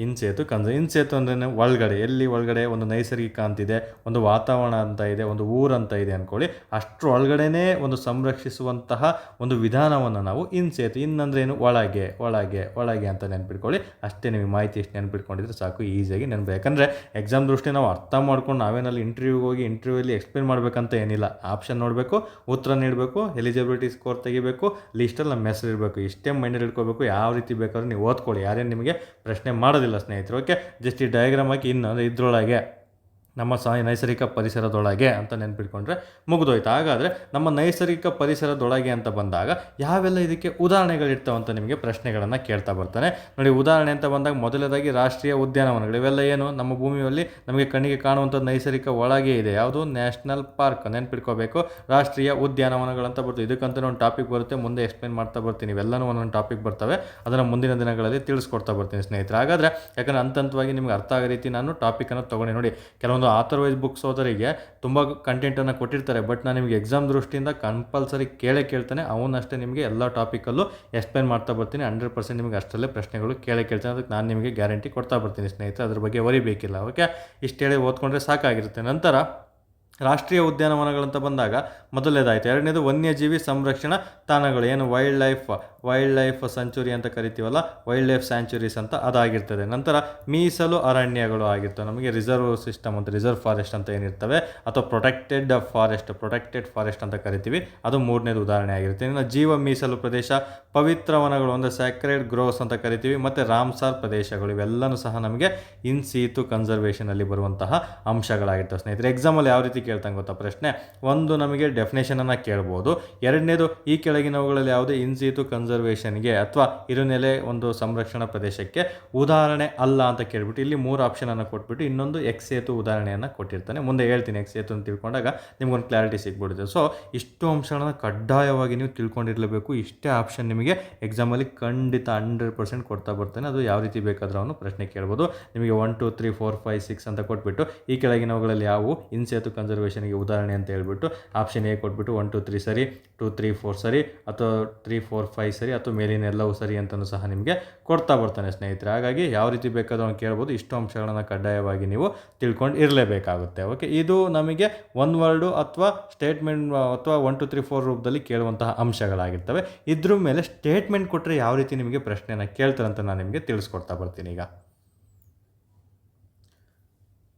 Speaker 1: ಇನ್ಸೇತು ಇನ್ಸೇತು ಅಂದರೆ ಒಳಗಡೆ, ಎಲ್ಲಿ ಒಳಗಡೆ ಒಂದು ನೈಸರ್ಗಿಕ ಅಂತಿದೆ, ಒಂದು ವಾತಾವರಣ ಅಂತ ಇದೆ, ಒಂದು ಊರಂತ ಇದೆ ಅಂದ್ಕೊಳ್ಳಿ, ಅಷ್ಟರ ಒಳಗಡೆನೇ ಒಂದು ಸಂರಕ್ಷಿಸುವಂತಹ ಒಂದು ವಿಧಾನವನ್ನು ನಾವು ಇನ್ಸೇತು, ಇನ್ನಂದ್ರೆ ಏನು, ಒಳಗೆ ಒಳಗೆ ಒಳಗೆ ಅಂತ ನೆನ್ಪಿಟ್ಕೊಳ್ಳಿ. ಅಷ್ಟೇ ನಿಮಗೆ ಮಾಹಿತಿ ಎಷ್ಟು ನೆನ್ಪಿಟ್ಕೊಂಡಿದ್ರೆ ಸಾಕು, ಈಸಿಯಾಗಿ ನೆನಪು. ಯಾಕಂದರೆ ಎಕ್ಸಾಮ್ ದೃಷ್ಟಿ ನಾವು ಅರ್ಥ ಮಾಡ್ಕೊಂಡು ನಾವೇನಲ್ಲಿ ಇಂಟರ್ವ್ಯೂಗೆ ಹೋಗಿ ಇಂಟರ್ವ್ಯೂಲಿ ಎಕ್ಸ್ಪ್ಲೇನ್ ಮಾಡಬೇಕಂತ ಏನಿಲ್ಲ. ಆಪ್ಷನ್ ನೋಡಬೇಕು, ಉತ್ತರ ನೀಡಬೇಕು, ಎಲಿಜಿಬಿಲಿಟಿ ಸ್ಕೋರ್ ತೆಗಿಬೇಕು, ಲಿಸ್ಟಲ್ಲಿ ನಮ್ಮ ಹೆಸರು ಇರಬೇಕು, ಇಷ್ಟೇ ಮೈಂಡಲ್ಲಿ ಇಟ್ಕೋಬೇಕು. ಯಾವ ರೀತಿ ಬೇಕಾದ್ರೂ ನೀವು ಓದ್ಕೊಳ್ಳಿ, ಯಾರೇನು ನಿಮಗೆ ಪ್ರಶ್ನೆ ಮಾಡೋದಿಲ್ಲ ಸ್ನೇಹಿತರು. ಓಕೆ, ಜಸ್ಟ್ ಈ ಡಯಾಗ್ರಾಮ್ ಹಾಕಿ ಇನ್ನೊಂದು ಇದರೊಳಗೆ ನಮ್ಮ ನೈಸರ್ಗಿಕ ಪರಿಸರದೊಳಗೆ ಅಂತ ನೆನ್ಪಿಟ್ಕೊಂಡ್ರೆ ಮುಗಿದೋಯ್ತು. ಹಾಗಾದರೆ ನಮ್ಮ ನೈಸರ್ಗಿಕ ಪರಿಸರದೊಳಗೆ ಅಂತ ಬಂದಾಗ ಯಾವೆಲ್ಲ ಇದಕ್ಕೆ ಉದಾಹರಣೆಗಳಿರ್ತಾವಂತ ನಿಮಗೆ ಪ್ರಶ್ನೆಗಳನ್ನು ಕೇಳ್ತಾ ಬರ್ತಾನೆ. ನೋಡಿ, ಉದಾಹರಣೆ ಅಂತ ಬಂದಾಗ ಮೊದಲನೇದಾಗಿ ರಾಷ್ಟ್ರೀಯ ಉದ್ಯಾನವನಗಳು. ಇವೆಲ್ಲ ಏನು, ನಮ್ಮ ಭೂಮಿಯಲ್ಲಿ ನಮಗೆ ಕಣ್ಣಿಗೆ ಕಾಣುವಂಥ ನೈಸರ್ಗಿಕ ಒಳಗೆ ಇದೆ. ಯಾವುದು, ನ್ಯಾಷನಲ್ ಪಾರ್ಕ್ ನೆನ್ಪಿಟ್ಕೋಬೇಕು. ರಾಷ್ಟ್ರೀಯ ಉದ್ಯಾನವನಗಳಂತ ಬರ್ತದೆ. ಇದಕ್ಕಂತ ಒಂದು ಟಾಪಿಕ್ ಬರುತ್ತೆ, ಮುಂದೆ ಎಕ್ಸ್ಪ್ಲೇನ್ ಮಾಡ್ತಾ ಬರ್ತೀನಿ. ಇವೆಲ್ಲನೂ ಒಂದೊಂದು ಟಾಪಿಕ್ ಬರ್ತವೆ, ಅದನ್ನು ಮುಂದಿನ ದಿನಗಳಲ್ಲಿ ತಿಳಿಸ್ಕೊಡ್ತಾ ಬರ್ತೀನಿ ಸ್ನೇಹಿತರೆ. ಹಾಗಾದರೆ ಯಾಕಂದರೆ ಹಂತವಾಗಿ ನಿಮ್ಗೆ ಅರ್ಥ ಆಗೋ ರೀತಿ ನಾನು ಟಾಪಿಕನ್ನು ತೊಗೊಂಡು, ನೋಡಿ ಕೆಲವೊಂದು ಆಥರ್ ವೈಸ್ ಬುಕ್ಸ್ ಓದೋರಿಗೆ ತುಂಬ ಕಂಟೆಂಟನ್ನು ಕೊಟ್ಟಿರ್ತಾರೆ, ಬಟ್ ನಾನು ನಿಮಗೆ ಎಕ್ಸಾಮ್ ದೃಷ್ಟಿಯಿಂದ ಕಂಪಲ್ಸರಿ ಕೇಳ್ತಾನೆ. ಅವನಷ್ಟೇ ನಿಮಗೆ ಎಲ್ಲ ಟಾಪಿಕಲ್ಲೂ ಎಕ್ಸ್ಪ್ಲೇನ್ ಮಾಡ್ತಾ ಬರ್ತೀನಿ. 100% ನಿಮಗೆ ಅಷ್ಟರಲ್ಲೇ ಪ್ರಶ್ನೆಗಳು ಕೇಳ್ತಾನೆ. ಅದಕ್ಕೆ ನಾನು ನಿಮಗೆ ಗ್ಯಾರಂಟಿ ಕೊಡ್ತಾ ಬರ್ತೀನಿ ಸ್ನೇಹಿತರೆ, ಅದ್ರ ಬಗ್ಗೆ ವರಿಬೇಕಿಲ್ಲ. ಓಕೆ, ಇಷ್ಟು ಹೇಳಿ ಓದ್ಕೊಂಡ್ರೆ ಸಾಕಾಗಿರುತ್ತೆ. ನಂತರ ರಾಷ್ಟ್ರೀಯ ಉದ್ಯಾನವನಗಳಂತ ಬಂದಾಗ ಮೊದಲನೇದಾಯಿತು. ಎರಡನೇದು ವನ್ಯಜೀವಿ ಸಂರಕ್ಷಣಾ ತಾಣಗಳು, ಏನು ವೈಲ್ಡ್ ಲೈಫ್ ಸೆಂಚುರಿ ಅಂತ ಕರಿತೀವಲ್ಲ, ವೈಲ್ಡ್ ಲೈಫ್ ಸ್ಯಾಂಚುರೀಸ್ ಅಂತ ಅದಾಗಿರ್ತದೆ. ನಂತರ ಮೀಸಲು ಅರಣ್ಯಗಳು ಆಗಿರ್ತವೆ, ನಮಗೆ ರಿಸರ್ವ್ ಸಿಸ್ಟಮ್ ಅಂತ, ರಿಸರ್ವ್ ಫಾರೆಸ್ಟ್ ಅಂತ ಏನಿರ್ತವೆ, ಅಥವಾ ಪ್ರೊಟೆಕ್ಟೆಡ್ ಫಾರೆಸ್ಟ್ ಅಂತ ಕರಿತೀವಿ, ಅದು ಮೂರನೇದು ಉದಾಹರಣೆ ಆಗಿರುತ್ತೆ. ಇನ್ನು ಜೀವ ಮೀಸಲು ಪ್ರದೇಶ, ಪವಿತ್ರ ವನಗಳು ಅಂದರೆ ಸ್ಯಾಕ್ರೆಡ್ ಗ್ರೋವ್ಸ್ ಅಂತ ಕರಿತೀವಿ, ಮತ್ತು ರಾಮ್ಸಾರ್ ಪ್ರದೇಶಗಳು, ಇವೆಲ್ಲನೂ ಸಹ ನಮಗೆ ಇನ್ ಸೀತು ಕನ್ಸರ್ವೇಷನಲ್ಲಿ ಬರುವಂತಹ ಅಂಶಗಳಾಗಿರ್ತವೆ ಸ್ನೇಹಿತರೆ. ಎಕ್ಸಾಮಲ್ಲಿ ಯಾವ ರೀತಿ ಕೇಳ್ತಂಗೆ ಗೊತ್ತಾ ಪ್ರಶ್ನೆ, ಒಂದು ನಮಗೆ ಡೆಫಿನೇಷನನ್ನು ಕೇಳ್ಬೋದು, ಎರಡನೇದು ಈ ಕೆಳಗಿನವುಗಳಲ್ಲಿ ಯಾವುದೇ ಇನ್ ಸೀತು ಕನ್ಸರ್ವೇಷನ್ಗೆ ಅಥವಾ ಇರುನೆಲೆ ಒಂದು ಸಂರಕ್ಷಣಾ ಪ್ರದೇಶಕ್ಕೆ ಉದಾಹರಣೆ ಅಲ್ಲ ಅಂತ ಕೇಳ್ಬಿಟ್ಟು ಇಲ್ಲಿ 3 ಆಪ್ಷನನ್ನು ಕೊಟ್ಬಿಟ್ಟು ಇನ್ನೊಂದು ಎಕ್ಸೇತು ಉದಾಹರಣೆಯನ್ನು ಕೊಟ್ಟಿರ್ತಾನೆ. ಮುಂದೆ ಹೇಳ್ತೀನಿ ಎಕ್ಸೇತು ಅಂತ ತಿಳ್ಕೊಂಡಾಗ ನಿಮ್ಗೊಂದು ಕ್ಲಾರಿಟಿ ಸಿಗ್ಬಿಡುತ್ತೆ. ಸೊ ಇಷ್ಟು ಅಂಶಗಳನ್ನು ಕಡ್ಡಾಯವಾಗಿ ನೀವು ತಿಳ್ಕೊಂಡಿರಲೇಬೇಕು. ಇಷ್ಟೇ ಆಪ್ಷನ್ ನಿಮಗೆ ಎಕ್ಸಾಮಲ್ಲಿ ಖಂಡಿತ 100% ಕೊಡ್ತಾ ಬರ್ತಾನೆ. ಅದು ಯಾವ ರೀತಿ ಬೇಕಾದ್ರೂ ಅವನು ಪ್ರಶ್ನೆ ಕೇಳ್ಬೋದು. ನಿಮಗೆ 1 2 3 4 5 6 ಅಂತ ಕೊಟ್ಬಿಟ್ಟು ಈ ಕೆಳಗಿನವುಗಳಲ್ಲಿ ಯಾವುವು ಇನ್ಸೇತು ಕನ್ಸರ್ವೇಷನ್ಗೆ ಉದಾಹರಣೆ ಅಂತ ಹೇಳ್ಬಿಟ್ಟು ಆಪ್ಷನ್ ಎ ಕೊಟ್ಬಿಟ್ಟು 1 2 3 ಸರಿ, 2 3 4 ಸರಿ, ಅಥವಾ 3 4 5 ಸರಿ, ಅಥವಾ ಮೇಲಿನ ಎಲ್ಲವೂ ಸರಿ ಅಂತಲೂ ಸಹ ನಿಮಗೆ ಕೊಡ್ತಾ ಬರ್ತಾನೆ ಸ್ನೇಹಿತರೆ. ಹಾಗಾಗಿ ಯಾವ ರೀತಿ ಬೇಕಾದ್ರೂ ಅವ್ನು ಕೇಳ್ಬೋದು. ಇಷ್ಟು ಅಂಶಗಳನ್ನು ಕಡ್ಡಾಯವಾಗಿ ನೀವು ತಿಳ್ಕೊಂಡು ಇರಲೇಬೇಕಾಗುತ್ತೆ. ಓಕೆ, ಇದು ನಮಗೆ ಒಂದು ವರ್ಡು ಅಥವಾ ಸ್ಟೇಟ್ಮೆಂಟ್ ಅಥವಾ 1 2 3 4 ರೂಪದಲ್ಲಿ ಕೇಳುವಂತಹ ಅಂಶಗಳಾಗಿರ್ತವೆ. ಇದ್ರ ಮೇಲೆ ಸ್ಟೇಟ್ಮೆಂಟ್ ಕೊಟ್ಟರೆ ಯಾವ ರೀತಿ ನಿಮಗೆ ಪ್ರಶ್ನೆಯನ್ನು ಕೇಳ್ತಾರೆ ಅಂತ ನಾನು ನಿಮಗೆ ತಿಳಿಸ್ಕೊಡ್ತಾ ಬರ್ತೀನಿ. ಈಗ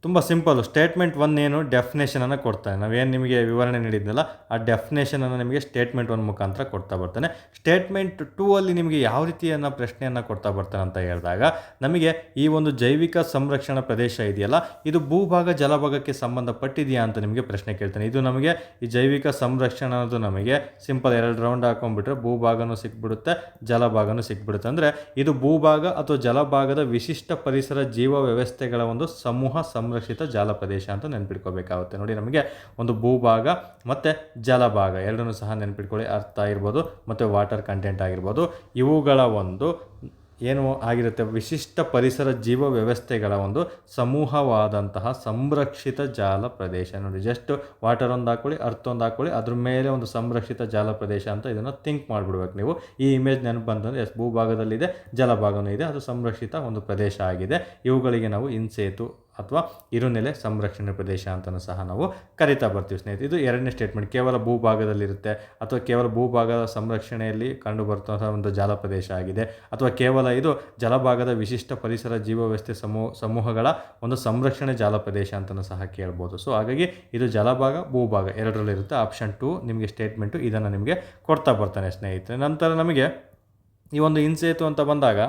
Speaker 1: ತುಂಬ ಸಿಂಪಲ್ಲು. ಸ್ಟೇಟ್ಮೆಂಟ್ 1 ಏನು, ಡೆಫಿನೇಷನನ್ನು ಕೊಡ್ತಾನೆ. ನಾವೇನು ನಿಮಗೆ ವಿವರಣೆ ನೀಡಿದ್ನಲ್ಲ, ಆ ಡೆಫಿನೇಷನನ್ನು ನಿಮಗೆ ಸ್ಟೇಟ್ಮೆಂಟ್ 1 ಮುಖಾಂತರ ಕೊಡ್ತಾ ಬರ್ತಾನೆ. ಸ್ಟೇಟ್ಮೆಂಟ್ 2 ಅಲ್ಲಿ ನಿಮಗೆ ಯಾವ ರೀತಿಯನ್ನು ಪ್ರಶ್ನೆಯನ್ನು ಕೊಡ್ತಾ ಬರ್ತಾನೆ ಅಂತ ಹೇಳಿದಾಗ, ನಮಗೆ ಈ ಒಂದು ಜೈವಿಕ ಸಂರಕ್ಷಣಾ ಪ್ರದೇಶ ಇದೆಯಲ್ಲ, ಇದು ಭೂಭಾಗ ಜಲಭಾಗಕ್ಕೆ ಸಂಬಂಧಪಟ್ಟಿದೆಯಾ ಅಂತ ನಿಮಗೆ ಪ್ರಶ್ನೆ ಕೇಳ್ತಾನೆ. ಇದು ನಮಗೆ ಈ ಜೈವಿಕ ಸಂರಕ್ಷಣೆ ಅನ್ನೋದು ನಮಗೆ ಸಿಂಪಲ್ 2 ರೌಂಡ್ ಹಾಕೊಂಡ್ಬಿಟ್ರೆ ಭೂಭಾಗನೂ ಸಿಕ್ಬಿಡುತ್ತೆ, ಜಲಭಾಗನೂ ಸಿಕ್ಬಿಡುತ್ತೆ. ಅಂದರೆ ಇದು ಭೂಭಾಗ ಅಥವಾ ಜಲಭಾಗದ ವಿಶಿಷ್ಟ ಪರಿಸರ ಜೀವ ವ್ಯವಸ್ಥೆಗಳ ಒಂದು ಸಮೂಹ ಸಂರಕ್ಷಿತ ಜಾಲ ಪ್ರದೇಶ ಅಂತ ನೆನ್ಪಿಟ್ಕೋಬೇಕಾಗುತ್ತೆ. ನೋಡಿ, ನಮಗೆ ಒಂದು ಭೂಭಾಗ ಮತ್ತು ಜಲಭಾಗ ಎರಡನ್ನೂ ಸಹ ನೆನ್ಪಿಟ್ಕೊಳ್ಳಿ. ಅರ್ಥ ಆಗಿರ್ಬೋದು ಮತ್ತು ವಾಟರ್ ಕಂಟೆಂಟ್ ಆಗಿರ್ಬೋದು, ಇವುಗಳ ಒಂದು ಏನು ಆಗಿರುತ್ತೆ, ವಿಶಿಷ್ಟ ಪರಿಸರ ಜೀವ ವ್ಯವಸ್ಥೆಗಳ ಒಂದು ಸಮೂಹವಾದಂತಹ ಸಂರಕ್ಷಿತ ಜಾಲ ಪ್ರದೇಶ. ನೋಡಿ, ಜಸ್ಟ್ ವಾಟರ್ ಒಂದು ಹಾಕೊಳ್ಳಿ, ಅರ್ಥ ಒಂದು ಹಾಕೊಳ್ಳಿ, ಅದ್ರ ಮೇಲೆ ಒಂದು ಸಂರಕ್ಷಿತ ಜಾಲ ಪ್ರದೇಶ ಅಂತ ಇದನ್ನು ಥಿಂಕ್ ಮಾಡಿಬಿಡ್ಬೇಕು ನೀವು. ಈ ಇಮೇಜ್ ನೆನಪು ಬಂತಂದರೆ ಭೂಭಾಗದಲ್ಲಿದೆ, ಜಲಭಾಗನೂ ಇದೆ, ಅದು ಸಂರಕ್ಷಿತ ಒಂದು ಪ್ರದೇಶ ಆಗಿದೆ. ಇವುಗಳಿಗೆ ನಾವು ಇನ್ಸೇತು ಅಥವಾ ಇರುನೆಲೆ ಸಂರಕ್ಷಣೆ ಪ್ರದೇಶ ಅಂತಲೂ ಸಹ ನಾವು ಕರಿತಾ ಬರ್ತೀವಿ ಸ್ನೇಹಿತರೆ. ಇದು ಎರಡನೇ ಸ್ಟೇಟ್ಮೆಂಟ್. ಕೇವಲ ಭೂಭಾಗದಲ್ಲಿರುತ್ತೆ ಅಥವಾ ಕೇವಲ ಭೂಭಾಗದ ಸಂರಕ್ಷಣೆಯಲ್ಲಿ ಕಂಡು ಬರ್ತಂಥ ಒಂದು ಜಾಲ ಪ್ರದೇಶ ಆಗಿದೆ, ಅಥವಾ ಕೇವಲ ಇದು ಜಲಭಾಗದ ವಿಶಿಷ್ಟ ಪರಿಸರ ಜೀವ ವ್ಯವಸ್ಥೆ ಸಮೂಹಗಳ ಒಂದು ಸಂರಕ್ಷಣೆ ಜಾಲ ಪ್ರದೇಶ ಅಂತಲೂ ಸಹ ಕೇಳ್ಬೋದು. ಸೊ ಹಾಗಾಗಿ ಇದು ಜಲಭಾಗ ಭೂಭಾಗ ಎರಡರಲ್ಲಿರುತ್ತೆ. ಆಪ್ಷನ್ 2 ನಿಮಗೆ ಸ್ಟೇಟ್ಮೆಂಟು ಇದನ್ನು ನಿಮಗೆ ಕೊಡ್ತಾ ಬರ್ತಾನೆ ಸ್ನೇಹಿತರೆ. ನಂತರ ನಮಗೆ ಈ ಒಂದು ಇನ್ಸೇತು ಅಂತ ಬಂದಾಗ,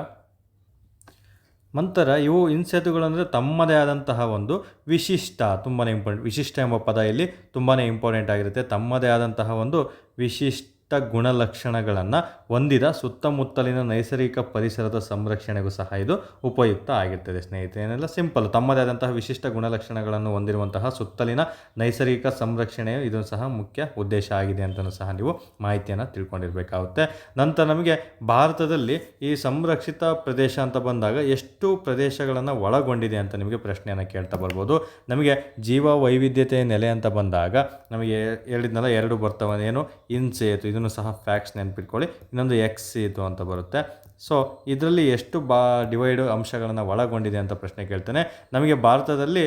Speaker 1: ನಂತರ ಇವು ಇನ್ಸೇತುಗಳಂದರೆ ತಮ್ಮದೇ ಆದಂತಹ ಒಂದು ವಿಶಿಷ್ಟ, ತುಂಬಾ ಇಂಪಾರ್ಟೆಂಟ್, ವಿಶಿಷ್ಟ ಎಂಬ ಪದ ಇಲ್ಲಿ ತುಂಬಾ ಇಂಪಾರ್ಟೆಂಟ್ ಆಗಿರುತ್ತೆ. ತಮ್ಮದೇ ಆದಂತಹ ಒಂದು ವಿಶಿಷ್ಟ ಗುಣಲಕ್ಷಣಗಳನ್ನು ಹೊಂದಿದ ಸುತ್ತಮುತ್ತಲಿನ ನೈಸರ್ಗಿಕ ಪರಿಸರದ ಸಂರಕ್ಷಣೆಗೂ ಸಹ ಇದು ಉಪಯುಕ್ತ ಆಗಿರ್ತದೆ ಸ್ನೇಹಿತರೆ. ಏನೆಲ್ಲ ಸಿಂಪಲ್, ತಮ್ಮದೇ ಆದಂತಹ ವಿಶಿಷ್ಟ ಗುಣಲಕ್ಷಣಗಳನ್ನು ಹೊಂದಿರುವಂತಹ ಸುತ್ತಲಿನ ನೈಸರ್ಗಿಕ ಸಂರಕ್ಷಣೆಯು ಇದು ಸಹ ಮುಖ್ಯ ಉದ್ದೇಶ ಆಗಿದೆ ಅಂತಲೂ ಸಹ ನೀವು ಮಾಹಿತಿಯನ್ನು ತಿಳ್ಕೊಂಡಿರಬೇಕಾಗುತ್ತೆ. ನಂತರ ನಮಗೆ ಭಾರತದಲ್ಲಿ ಈ ಸಂರಕ್ಷಿತ ಪ್ರದೇಶ ಅಂತ ಬಂದಾಗ ಎಷ್ಟು ಪ್ರದೇಶಗಳನ್ನು ಒಳಗೊಂಡಿದೆ ಅಂತ ನಿಮಗೆ ಪ್ರಶ್ನೆಯನ್ನು ಕೇಳ್ತಾ ಬರ್ಬೋದು. ನಮಗೆ ಜೀವ ವೈವಿಧ್ಯತೆಯ ನೆಲೆ ಅಂತ ಬಂದಾಗ ನಮಗೆ ಹೇಳಿದ್ನಲ್ಲ, 2 ಬರ್ತವೆ. ಏನು, ಇನ್ಸೇತು, ಇದು ಇದನ್ನು ಸಹ ಫ್ಯಾಕ್ಟ್ಸ್ ನೆನಪಿಟ್ಕೊಳ್ಳಿ. ಇನ್ನೊಂದು ಎಕ್ಸ್ ಸೇತು ಅಂತ ಬರುತ್ತೆ. ಸೊ ಇದರಲ್ಲಿ ಎಷ್ಟು ಡಿವೈಡ್ ಅಂಶಗಳನ್ನು ಒಳಗೊಂಡಿದೆ ಅಂತ ಪ್ರಶ್ನೆ ಕೇಳ್ತಾನೆ. ನಮಗೆ ಭಾರತದಲ್ಲಿ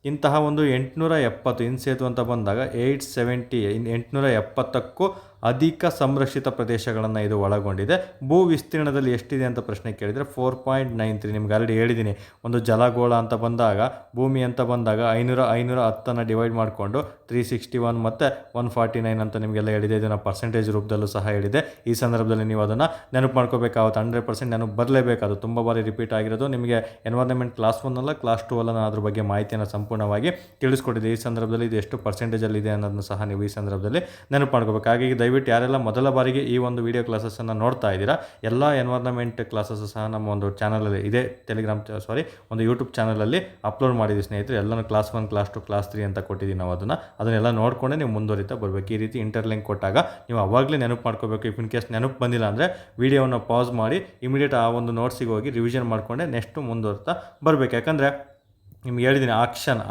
Speaker 1: ಇಂತಹ ಒಂದು 870 ಇನ್ ಸೇತು ಅಂತ ಬಂದಾಗ 870ಕ್ಕೂ ಅಧಿಕ ಸಂರಕ್ಷಿತ ಪ್ರದೇಶಗಳನ್ನು ಇದು ಒಳಗೊಂಡಿದೆ. ಭೂ ವಿಸ್ತೀರ್ಣದಲ್ಲಿ ಎಷ್ಟಿದೆ ಅಂತ ಪ್ರಶ್ನೆ ಕೇಳಿದರೆ 4.93. ನಿಮ್ಗೆ ಆಲ್ರೆಡಿ ಹೇಳಿದ್ದೀನಿ, ಒಂದು ಜಲಗೋಳ ಅಂತ ಬಂದಾಗ, ಭೂಮಿ ಅಂತ ಬಂದಾಗ 510 ಡಿವೈಡ್ ಮಾಡಿಕೊಂಡು 361 ಮತ್ತು 149 ಅಂತ ನಿಮಗೆಲ್ಲ ಹೇಳಿದೆ. ಇದನ್ನು ಪರ್ಸೆಂಟೇಜ್ ರೂಪದಲ್ಲೂ ಸಹ ಹೇಳಿದೆ. ಈ ಸಂದರ್ಭದಲ್ಲಿ ನೀವು ಅದನ್ನು ನೆನಪು ಮಾಡ್ಕೋಬೇಕಾಗುತ್ತೆ. 100% ನೆನಪು ಬರಲೇಬೇಕು. ಅದು ತುಂಬ ಬಾರಿ ರಿಪೀಟ್ ಆಗಿರೋದು. ನಿಮಗೆ ಎನ್ವೈರನ್ಮೆಂಟ್ ಕ್ಲಾಸ್ 1 ಅಲ್ಲ ಕ್ಲಾಸ್ 2 ಅಲ್ಲ, ನಾನು ಅದ್ರ ಬಗ್ಗೆ ಮಾಹಿತಿಯನ್ನು ಸಂಪೂರ್ಣವಾಗಿ ತಿಳಿಸ್ಕೊಟ್ಟಿದ್ದೆ. ಈ ಸಂದರ್ಭದಲ್ಲಿ ಇದು ಎಷ್ಟು ಪರ್ಸೆಂಟೇಜಲ್ಲಿ ಇದೆ ಅನ್ನೋದನ್ನು ಸಹ ನೀವು ಈ ಸಂದರ್ಭದಲ್ಲಿ ನೆನಪು ಮಾಡ್ಕೋಬೇಕು. ಹಾಗಾಗಿ ದಯವಿಟ್ಟು ಯಾರೆಲ್ಲ ಮೊದಲ ಬಾರಿಗೆ ಈ ಒಂದು ವಿಡಿಯೋ ಕ್ಲಾಸಸ್ಸನ್ನು ನೋಡ್ತಾ ಇದ್ದೀರಾ, ಎಲ್ಲ ಎನ್ವೈರನ್ಮೆಂಟ್ ಕ್ಲಾಸಸ್ ಸಹ ನಮ್ಮ ಒಂದು ಚಾನಲಲ್ಲಿ ಇದೆ, ಒಂದು ಯೂಟ್ಯೂಬ್ ಚಾನಲಲ್ಲಿ ಅಪ್ಲೋಡ್ ಮಾಡಿದ್ದೀವಿ ಸ್ನೇಹಿತರೆ. ಎಲ್ಲನೂ ಕ್ಲಾಸ್ 1, ಕ್ಲಾಸ್ 2, ಕ್ಲಾಸ್ 3 ಅಂತ ಕೊಟ್ಟಿದ್ದೀವಿ ನಾವು. ಅದನ್ನೆಲ್ಲ ನೋಡಿಕೊಂಡೆ ನೀವು ಮುಂದುವರಿತಾ ಬರಬೇಕು. ಈ ರೀತಿ ಇಂಟರ್ಲಿಂಕ್ ಕೊಟ್ಟಾಗ ನೀವು ಅವಾಗಲೇ ನೆನಪು ಮಾಡ್ಕೋಬೇಕು. ಇಫ್ ಇನ್ ಕೇಸ್ ನೆನಪು ಬಂದಿಲ್ಲ ಅಂದರೆ ವಿಡಿಯೋವನ್ನು ಪಾಸ್ ಮಾಡಿ ಇಮಿಡಿಯೇಟ್ ಆ ಒಂದು ನೋಟ್ಸಿಗೆ ಹೋಗಿ ರಿವಿಷನ್ ಮಾಡಿಕೊಂಡೆ ನೆಕ್ಸ್ಟ್ ಮುಂದುವರಿತಾ ಬರಬೇಕು. ಯಾಕಂದರೆ ನಿಮ್ಗೆ ಹೇಳಿದ್ದೀನಿ,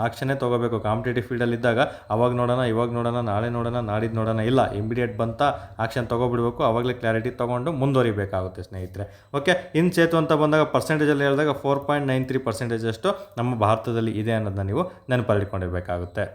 Speaker 1: ಆಕ್ಷನ್ನೇ ತೊಗೋಬೇಕು. ಕಾಂಪಿಟೇಟಿವ್ ಫೀಲ್ಡಲ್ಲಿ ಇದ್ದಾಗ ಅವಾಗ ನೋಡೋಣ, ಇವಾಗ ನೋಡೋಣ, ನಾಳೆ ನೋಡೋಣ, ನಾಡಿದ್ದು ನೋಡೋಣ ಇಲ್ಲ, ಇಮಿಡಿಯೇಟ್ ಬಂತ ಆಕ್ಷನ್ ತೊಗೊಬಿಡ್ಬೇಕು. ಆವಾಗಲೇ ಕ್ಲಾರಿಟಿ ತೊಗೊಂಡು ಮುಂದುವರಿಬೇಕಾಗುತ್ತೆ ಸ್ನೇಹಿತರೆ. ಓಕೆ, ಇನ್ ಸೇತು ಅಂತ ಬಂದಾಗ ಪರ್ಸೆಂಟೇಜಲ್ಲಿ ಹೇಳಿದಾಗ 4.93% ಅಷ್ಟು ನಮ್ಮ ಭಾರತದಲ್ಲಿ ಇದೆ ಅನ್ನೋದನ್ನ ನೀವು ನೆನಪಲ್ಲಿಟ್ಕೊಂಡಿರಬೇಕಾಗುತ್ತೆ.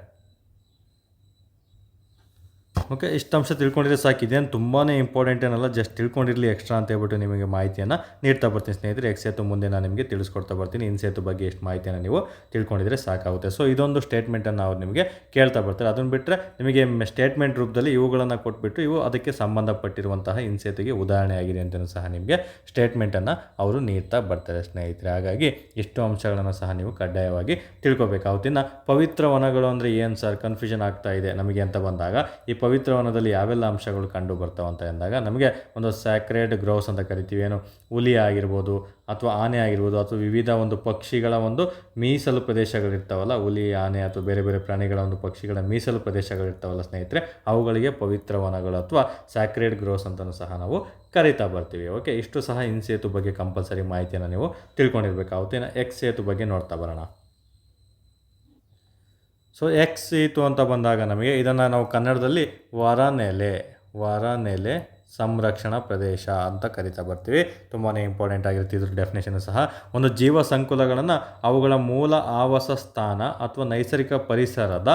Speaker 1: ಓಕೆ, ಇಷ್ಟು ಅಂಶ ತಿಳ್ಕೊಂಡಿದ್ರೆ ಸಾಕು. ಇದೇನು ತುಂಬಾ ಇಂಪಾರ್ಟೆಂಟ್ ಏನಲ್ಲ, ಜಸ್ಟ್ ತಿಳ್ಕೊಂಡಿರಲಿ ಎಕ್ಸ್ಟ್ರಾ ಅಂತ ಹೇಳ್ಬಿಟ್ಟು ನಿಮಗೆ ಮಾಹಿತಿಯನ್ನು ನೀಡ್ತಾ ಬರ್ತೀನಿ ಸ್ನೇಹಿತರೆ. ಎಕ್ಸ್ ಸೇತು ಮುಂದೆ ನಾನು ನಿಮಗೆ ತಿಳಿಸ್ಕೊಡ್ತಾ ಬರ್ತೀನಿ. ಇನ್ ಸೇತು ಬಗ್ಗೆ ಎಷ್ಟು ಮಾಹಿತಿಯನ್ನು ನೀವು ತಿಳ್ಕೊಂಡಿದ್ರೆ ಸಾಕಾಗುತ್ತೆ. ಸೊ ಇದೊಂದು ಸ್ಟೇಟ್ಮೆಂಟನ್ನು ಅವ್ರು ನಿಮಗೆ ಕೇಳ್ತಾ ಬರ್ತಾರೆ. ಅದನ್ನು ಬಿಟ್ಟರೆ ನಿಮಗೆ ಸ್ಟೇಟ್ಮೆಂಟ್ ರೂಪದಲ್ಲಿ ಇವುಗಳನ್ನು ಕೊಟ್ಬಿಟ್ಟು ಇವು ಅದಕ್ಕೆ ಸಂಬಂಧಪಟ್ಟಿರುವಂತಹ ಇನ್ ಸೇತುಗೆ ಉದಾಹರಣೆ ಆಗಿದೆ ಅಂತಲೂ ಸಹ ನಿಮಗೆ ಸ್ಟೇಟ್ಮೆಂಟನ್ನು ಅವರು ನೀಡ್ತಾ ಬರ್ತಾರೆ ಸ್ನೇಹಿತರೆ. ಹಾಗಾಗಿ ಇಷ್ಟು ಅಂಶಗಳನ್ನು ಸಹ ನೀವು ಕಡ್ಡಾಯವಾಗಿ ತಿಳ್ಕೊಬೇಕಾಗುತ್ತೆ. ಇನ್ನು ಪವಿತ್ರ ವನಗಳು ಅಂದರೆ ಏನು ಸರ್, ಕನ್ಫ್ಯೂಷನ್ ಆಗ್ತಾ ಇದೆ ನಮಗೆ ಅಂತ ಬಂದಾಗ, ಈ ಪವಿತ್ರ ವನದಲ್ಲಿ ಯಾವೆಲ್ಲ ಅಂಶಗಳು ಕಂಡು ಬರ್ತಾವೆ ಅಂತ ಅಂದಾಗ ನಮಗೆ ಒಂದು ಸ್ಯಾಕ್ರೆಡ್ ಗ್ರೋವ್ಸ್ ಅಂತ ಕರಿತೀವಿ. ಏನು ಹುಲಿ ಆಗಿರ್ಬೋದು ಅಥವಾ ಆನೆ ಆಗಿರ್ಬೋದು ಅಥವಾ ವಿವಿಧ ಒಂದು ಪಕ್ಷಿಗಳ ಒಂದು ಮೀಸಲು ಪ್ರದೇಶಗಳಿರ್ತಾವಲ್ಲ, ಹುಲಿ, ಆನೆ ಅಥವಾ ಬೇರೆ ಬೇರೆ ಪ್ರಾಣಿಗಳ ಒಂದು ಪಕ್ಷಿಗಳ ಮೀಸಲು ಪ್ರದೇಶಗಳಿರ್ತಾವಲ್ಲ ಸ್ನೇಹಿತರೆ, ಅವುಗಳಿಗೆ ಪವಿತ್ರ ವನಗಳು ಅಥವಾ ಸ್ಯಾಕ್ರೆಡ್ ಗ್ರೋವ್ಸ್ ಅಂತಲೂ ಸಹ ನಾವು ಕರಿತಾ ಬರ್ತೀವಿ. ಓಕೆ, ಇಷ್ಟು ಸಹ ಇನ್ ಸೇತು ಬಗ್ಗೆ ಕಂಪಲ್ಸರಿ ಮಾಹಿತಿಯನ್ನು ನೀವು ತಿಳ್ಕೊಂಡಿರ್ಬೇಕಾಗುತ್ತೆ. ಇನ್ನು ಎಕ್ಸ್ ಸೇತು ಬಗ್ಗೆ ನೋಡ್ತಾ ಬರೋಣ. ಸೊ ಎಕ್ಸ್ ಸೇತು ಅಂತ ಬಂದಾಗ ನಮಗೆ ಇದನ್ನು ನಾವು ಕನ್ನಡದಲ್ಲಿ ವರನೆಲೆ ಸಂರಕ್ಷಣಾ ಪ್ರದೇಶ ಅಂತ ಕರಿತಾ ಬರ್ತೀವಿ. ತುಂಬಾ ಇಂಪಾರ್ಟೆಂಟ್ ಆಗಿರುತ್ತೆ ಇದ್ರ ಡೆಫಿನೇಷನ್ ಸಹ. ಒಂದು ಜೀವ ಸಂಕುಲಗಳನ್ನು ಅವುಗಳ ಮೂಲ ಆವಾಸ ಸ್ಥಾನ ಅಥವಾ ನೈಸರ್ಗಿಕ ಪರಿಸರದ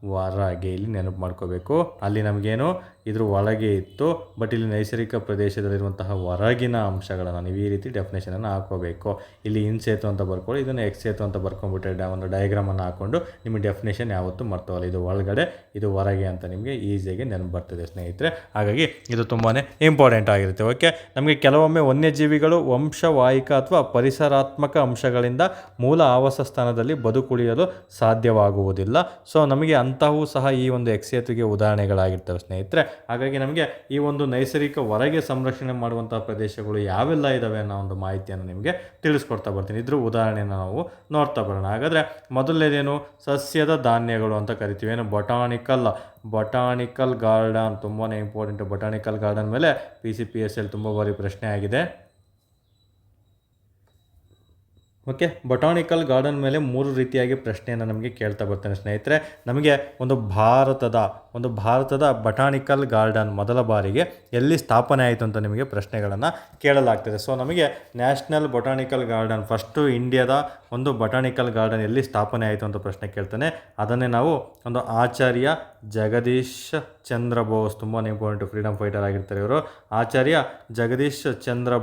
Speaker 1: ಹೊರಗೆ, ಇಲ್ಲಿ ನೆನಪು ಮಾಡ್ಕೋಬೇಕು. ಅಲ್ಲಿ ನಮಗೇನು ಇದ್ರ ಒಳಗೆ ಇತ್ತು, ಬಟ್ ಇಲ್ಲಿ ನೈಸರ್ಗಿಕ ಪ್ರದೇಶದಲ್ಲಿರುವಂತಹ ಹೊರಗಿನ ಅಂಶಗಳನ್ನು ನೀವು ಈ ರೀತಿ ಡೆಫಿನೇಷನನ್ನು ಹಾಕೋಬೇಕು. ಇಲ್ಲಿ ಇನ್ ಸೇತು ಅಂತ ಬರ್ಕೊಳ್ಳಿ, ಇದನ್ನು ಎಕ್ಸ್ ಸೇತು ಅಂತ ಬರ್ಕೊಂಡ್ಬಿಟ್ಟೆ ಒಂದು ಡಯಾಗ್ರಾಮನ್ನು ಹಾಕ್ಕೊಂಡು ನಿಮಗೆ ಡೆಫಿನೇಷನ್ ಯಾವತ್ತೂ ಮರ್ತವಲ್ಲ. ಇದು ಒಳಗಡೆ, ಇದು ಹೊರಗೆ ಅಂತ ನಿಮಗೆ ಈಸಿಯಾಗಿ ನೆನಪು ಬರ್ತದೆ ಸ್ನೇಹಿತರೆ. ಹಾಗಾಗಿ ಇದು ತುಂಬಾ ಇಂಪಾರ್ಟೆಂಟ್ ಆಗಿರುತ್ತೆ. ಓಕೆ, ನಮಗೆ ಕೆಲವೊಮ್ಮೆ ವನ್ಯಜೀವಿಗಳು ವಂಶವಾಹಿಕ ಅಥವಾ ಪರಿಸರಾತ್ಮಕ ಅಂಶಗಳಿಂದ ಮೂಲ ಆವಾಸ ಸ್ಥಾನದಲ್ಲಿ ಬದುಕುಳಿಯಲು ಸಾಧ್ಯವಾಗುವುದಿಲ್ಲ. ಸೊ ನಮಗೆ ಅಂತಹವು ಸಹ ಈ ಒಂದು ಎಕ್ಸ್ ಸೇತುಗೆ ಉದಾಹರಣೆಗಳಾಗಿರ್ತವೆ ಸ್ನೇಹಿತರೆ. ಹಾಗಾಗಿ ನಮಗೆ ಈ ಒಂದು ನೈಸರ್ಗಿಕ ಹೊರಗೆ ಸಂರಕ್ಷಣೆ ಮಾಡುವಂತಹ ಪ್ರದೇಶಗಳು ಯಾವೆಲ್ಲ ಇದ್ದಾವೆ ಅನ್ನೋ ಒಂದು ಮಾಹಿತಿಯನ್ನು ನಿಮಗೆ ತಿಳಿಸ್ಕೊಡ್ತಾ ಬರ್ತೀನಿ. ಇದ್ರ ಉದಾಹರಣೆಯನ್ನು ನಾವು ನೋಡ್ತಾ ಬರೋಣ. ಹಾಗಾದರೆ ಮೊದಲನೇದೇನು, ಸಸ್ಯದ ಧಾನ್ಯಗಳು ಅಂತ ಕರಿತೀವಿ. ಏನು ಬೊಟಾನಿಕಲ್ ಗಾರ್ಡನ್ ತುಂಬಾ ಇಂಪಾರ್ಟೆಂಟ್. ಬೊಟಾನಿಕಲ್ ಗಾರ್ಡನ್ ಮೇಲೆ PCPSL ತುಂಬ ಬಾರಿ ಪ್ರಶ್ನೆ ಆಗಿದೆ. ಓಕೆ, ಬೊಟಾನಿಕಲ್ ಗಾರ್ಡನ್ ಮೇಲೆ 3 ರೀತಿಯಾಗಿ ಪ್ರಶ್ನೆಯನ್ನು ನಮಗೆ ಕೇಳ್ತಾ ಬರ್ತಾನೆ ಸ್ನೇಹಿತರೆ. ನಮಗೆ ಒಂದು ಭಾರತದ ಬೊಟಾನಿಕಲ್ ಗಾರ್ಡನ್ ಮೊದಲ ಬಾರಿಗೆ ಎಲ್ಲಿ ಸ್ಥಾಪನೆ ಆಯಿತು ಅಂತ ನಿಮಗೆ ಪ್ರಶ್ನೆಗಳನ್ನು ಕೇಳಲಾಗ್ತದೆ. ಸೊ ನಮಗೆ ನ್ಯಾಷನಲ್ ಬೊಟಾನಿಕಲ್ ಗಾರ್ಡನ್, ಫಸ್ಟು ಇಂಡಿಯಾದ ಒಂದು ಬೊಟಾನಿಕಲ್ ಗಾರ್ಡನ್ ಎಲ್ಲಿ ಸ್ಥಾಪನೆ ಆಯಿತು ಅಂತ ಪ್ರಶ್ನೆ ಕೇಳ್ತಾನೆ. ಅದನ್ನೇ ನಾವು ಒಂದು ಆಚಾರ್ಯ ಜಗದೀಶ್ ಚಂದ್ರ ಬೋಸ್, ತುಂಬಾ ಇಂಪಾರ್ಟೆಂಟ್, ಫ್ರೀಡಮ್ ಫೈಟರ್ ಆಗಿರ್ತಾರೆ ಇವರು. ಆಚಾರ್ಯ ಜಗದೀಶ್ ಚಂದ್ರ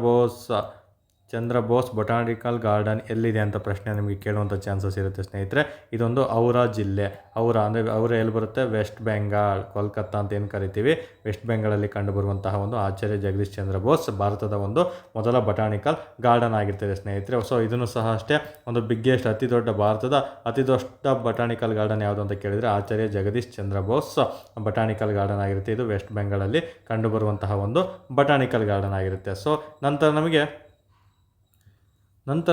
Speaker 1: ಬೋಸ್ ಬೊಟಾನಿಕಲ್ ಗಾರ್ಡನ್ ಎಲ್ಲಿದೆ ಅಂತ ಪ್ರಶ್ನೆ ನಿಮಗೆ ಕೇಳುವಂಥ ಚಾನ್ಸಸ್ ಇರುತ್ತೆ ಸ್ನೇಹಿತರೆ. ಇದೊಂದು ಔರಾ ಜಿಲ್ಲೆ. ಔರಾ ಎಲ್ಲಿ ಬರುತ್ತೆ? ವೆಸ್ಟ್ ಬೆಂಗಾಲ್, ಕೋಲ್ಕತ್ತಾ ಅಂತ ಏನು ಕರಿತೀವಿ, ವೆಸ್ಟ್ ಬೆಂಗಾಲಲ್ಲಿ ಕಂಡುಬರುವಂತಹ ಒಂದು ಆಚಾರ್ಯ ಜಗದೀಶ್ ಚಂದ್ರ ಬೋಸ್ ಭಾರತದ ಒಂದು ಮೊದಲ ಬೊಟಾನಿಕಲ್ ಗಾರ್ಡನ್ ಆಗಿರ್ತದೆ ಸ್ನೇಹಿತರೆ. ಸೊ ಇದನ್ನು ಸಹ ಅಷ್ಟೇ ಒಂದು ಭಾರತದ ಅತಿ ದೊಡ್ಡ ಬೊಟಾನಿಕಲ್ ಗಾರ್ಡನ್ ಯಾವುದು ಅಂತ ಕೇಳಿದರೆ ಆಚಾರ್ಯ ಜಗದೀಶ್ ಚಂದ್ರ ಬೋಸ್ ಬೊಟಾನಿಕಲ್ ಗಾರ್ಡನ್ ಆಗಿರುತ್ತೆ. ಇದು ವೆಸ್ಟ್ ಬೆಂಗಾಲಲ್ಲಿ ಕಂಡುಬರುವಂತಹ ಒಂದು ಬೊಟಾನಿಕಲ್ ಗಾರ್ಡನ್ ಆಗಿರುತ್ತೆ. ಸೊ ನಂತರ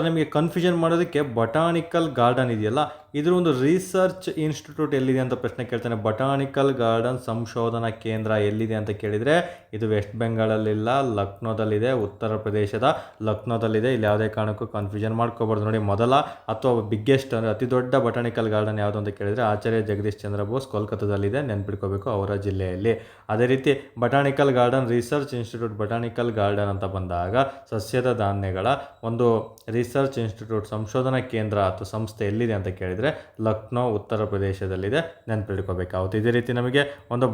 Speaker 1: ನಿಮಗೆ ಕನ್ಫ್ಯೂಷನ್ ಮಾಡೋದಕ್ಕೆ ಬೊಟಾನಿಕಲ್ ಗಾರ್ಡನ್ ಇದೆಯಲ್ಲ, ಇದ್ರ ಒಂದು ರಿಸರ್ಚ್ ಇನ್ಸ್ಟಿಟ್ಯೂಟ್ ಎಲ್ಲಿದೆ ಅಂತ ಪ್ರಶ್ನೆ ಕೇಳ್ತಾನೆ. ಬಟಾನಿಕಲ್ ಗಾರ್ಡನ್ ಸಂಶೋಧನಾ ಕೇಂದ್ರ ಎಲ್ಲಿದೆ ಅಂತ ಕೇಳಿದರೆ ಇದು ವೆಸ್ಟ್ ಬೆಂಗಾಳಲ್ಲಿಲ್ಲ, ಲಕ್ನೋದಲ್ಲಿದೆ, ಉತ್ತರ ಪ್ರದೇಶದ ಲಕ್ನೋದಲ್ಲಿದೆ. ಇಲ್ಲಿ ಯಾವುದೇ ಕಾರಣಕ್ಕೂ ಕನ್ಫ್ಯೂಷನ್ ಮಾಡ್ಕೋಬಾರ್ದು. ನೋಡಿ, ಮೊದಲ ಅಥವಾ ಬಿಗ್ಗೆಸ್ಟ್ ಅಂದರೆ ಅತಿ ದೊಡ್ಡ ಬಟಾನಿಕಲ್ ಗಾರ್ಡನ್ ಯಾವುದು ಅಂತ ಕೇಳಿದರೆ ಆಚಾರ್ಯ ಜಗದೀಶ್ ಚಂದ್ರ ಬೋಸ್ ಕೋಲ್ಕತ್ತಾದಲ್ಲಿದೆ, ನೆನ್ಪಿಟ್ಕೋಬೇಕು, ಅವರ ಜಿಲ್ಲೆಯಲ್ಲಿ. ಅದೇ ರೀತಿ botanical garden research institute, botanical garden ಅಂತ ಬಂದಾಗ ಸಸ್ಯದ ಧಾನ್ಯಗಳ ಒಂದು ರಿಸರ್ಚ್ ಇನ್ಸ್ಟಿಟ್ಯೂಟ್ ಸಂಶೋಧನಾ ಕೇಂದ್ರ ಅಥವಾ ಸಂಸ್ಥೆ ಎಲ್ಲಿದೆ ಅಂತ ಕೇಳಿದರೆ ಲಕ್ನೋ, ಉತ್ತರ ಪ್ರದೇಶದಲ್ಲಿದೆ, ನೆನ್ಪಿಟ್ಕೋಬೇಕಾಗುತ್ತೆ. ಇದೇ ರೀತಿ ನಮಗೆ ಒಂದು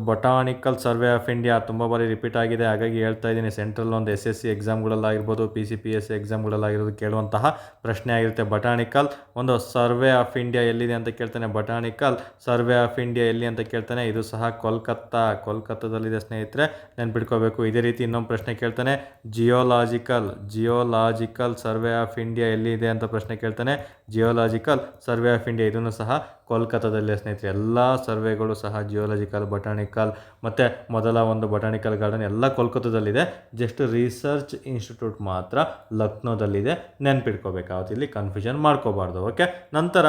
Speaker 1: ಬಟಾನಿಕಲ್ ಸರ್ವೆ ಆಫ್ ಇಂಡಿಯಾ ತುಂಬ ಬಾರಿ ರಿಪೀಟ್ ಆಗಿದೆ, ಹಾಗಾಗಿ ಹೇಳ್ತಾ ಇದ್ದೀನಿ. ಸೆಂಟ್ರಲ್ ಒಂದು SSC ಎಕ್ಸಾಮ್ಗಳಲ್ಲಾಗಿರ್ಬೋದು, PCPSC ಎಕ್ಸಾಮ್ಗಳಲ್ಲಾಗಿರ್ಬೋದು ಕೇಳುವಂತಹ ಪ್ರಶ್ನೆ ಆಗಿರುತ್ತೆ. ಬಟಾನಿಕಲ್ ಒಂದು ಸರ್ವೆ ಆಫ್ ಇಂಡಿಯಾ ಎಲ್ಲಿದೆ ಅಂತ ಕೇಳ್ತಾನೆ. ಬಟಾನಿಕಲ್ ಸರ್ವೆ ಆಫ್ ಇಂಡಿಯಾ ಎಲ್ಲಿ ಅಂತ ಕೇಳ್ತಾನೆ. ಇದು ಸಹ ಕೋಲ್ಕತ್ತಾದಲ್ಲಿದೆ ಸ್ನೇಹಿತರೆ, ನೆನ್ಪಿಟ್ಕೋಬೇಕು. ಇದೇ ರೀತಿ ಇನ್ನೊಂದು ಪ್ರಶ್ನೆ ಕೇಳ್ತಾನೆ. ಜಿಯೋಲಾಜಿಕಲ್ ಸರ್ವೆ ಆಫ್ ಇಂಡಿಯಾ ಎಲ್ಲಿದೆ ಅಂತ ಪ್ರಶ್ನೆ ಕೇಳ್ತಾನೆ. ಜಿಯೋಲಾಜಿಕಲ್ ಸರ್ವೆ ಆಫ್ ಇಂಡಿಯಾ ಇದನ್ನು ಸಹ ಕೋಲ್ಕತ್ತಾದಲ್ಲೇ ಸ್ನೇಹಿತರೆ. ಎಲ್ಲ ಸರ್ವೆಗಳು ಸಹ ಜಿಯೋಲಾಜಿಕಲ್, ಬಟಾನಿಕಲ್ ಮತ್ತು ಮೊದಲ ಒಂದು ಬಟಾನಿಕಲ್ ಗಾರ್ಡನ್ ಎಲ್ಲ ಕೋಲ್ಕತ್ತಾದಲ್ಲಿದೆ. ಜಸ್ಟ್ ರಿಸರ್ಚ್ ಇನ್ಸ್ಟಿಟ್ಯೂಟ್ ಮಾತ್ರ ಲಕ್ನೋದಲ್ಲಿದೆ, ನೆನ್ಪಿಟ್ಕೋಬೇಕಾಗುತ್ತೆ. ಇಲ್ಲಿ ಕನ್ಫ್ಯೂಷನ್ ಮಾಡ್ಕೋಬಾರ್ದು. ಓಕೆ, ನಂತರ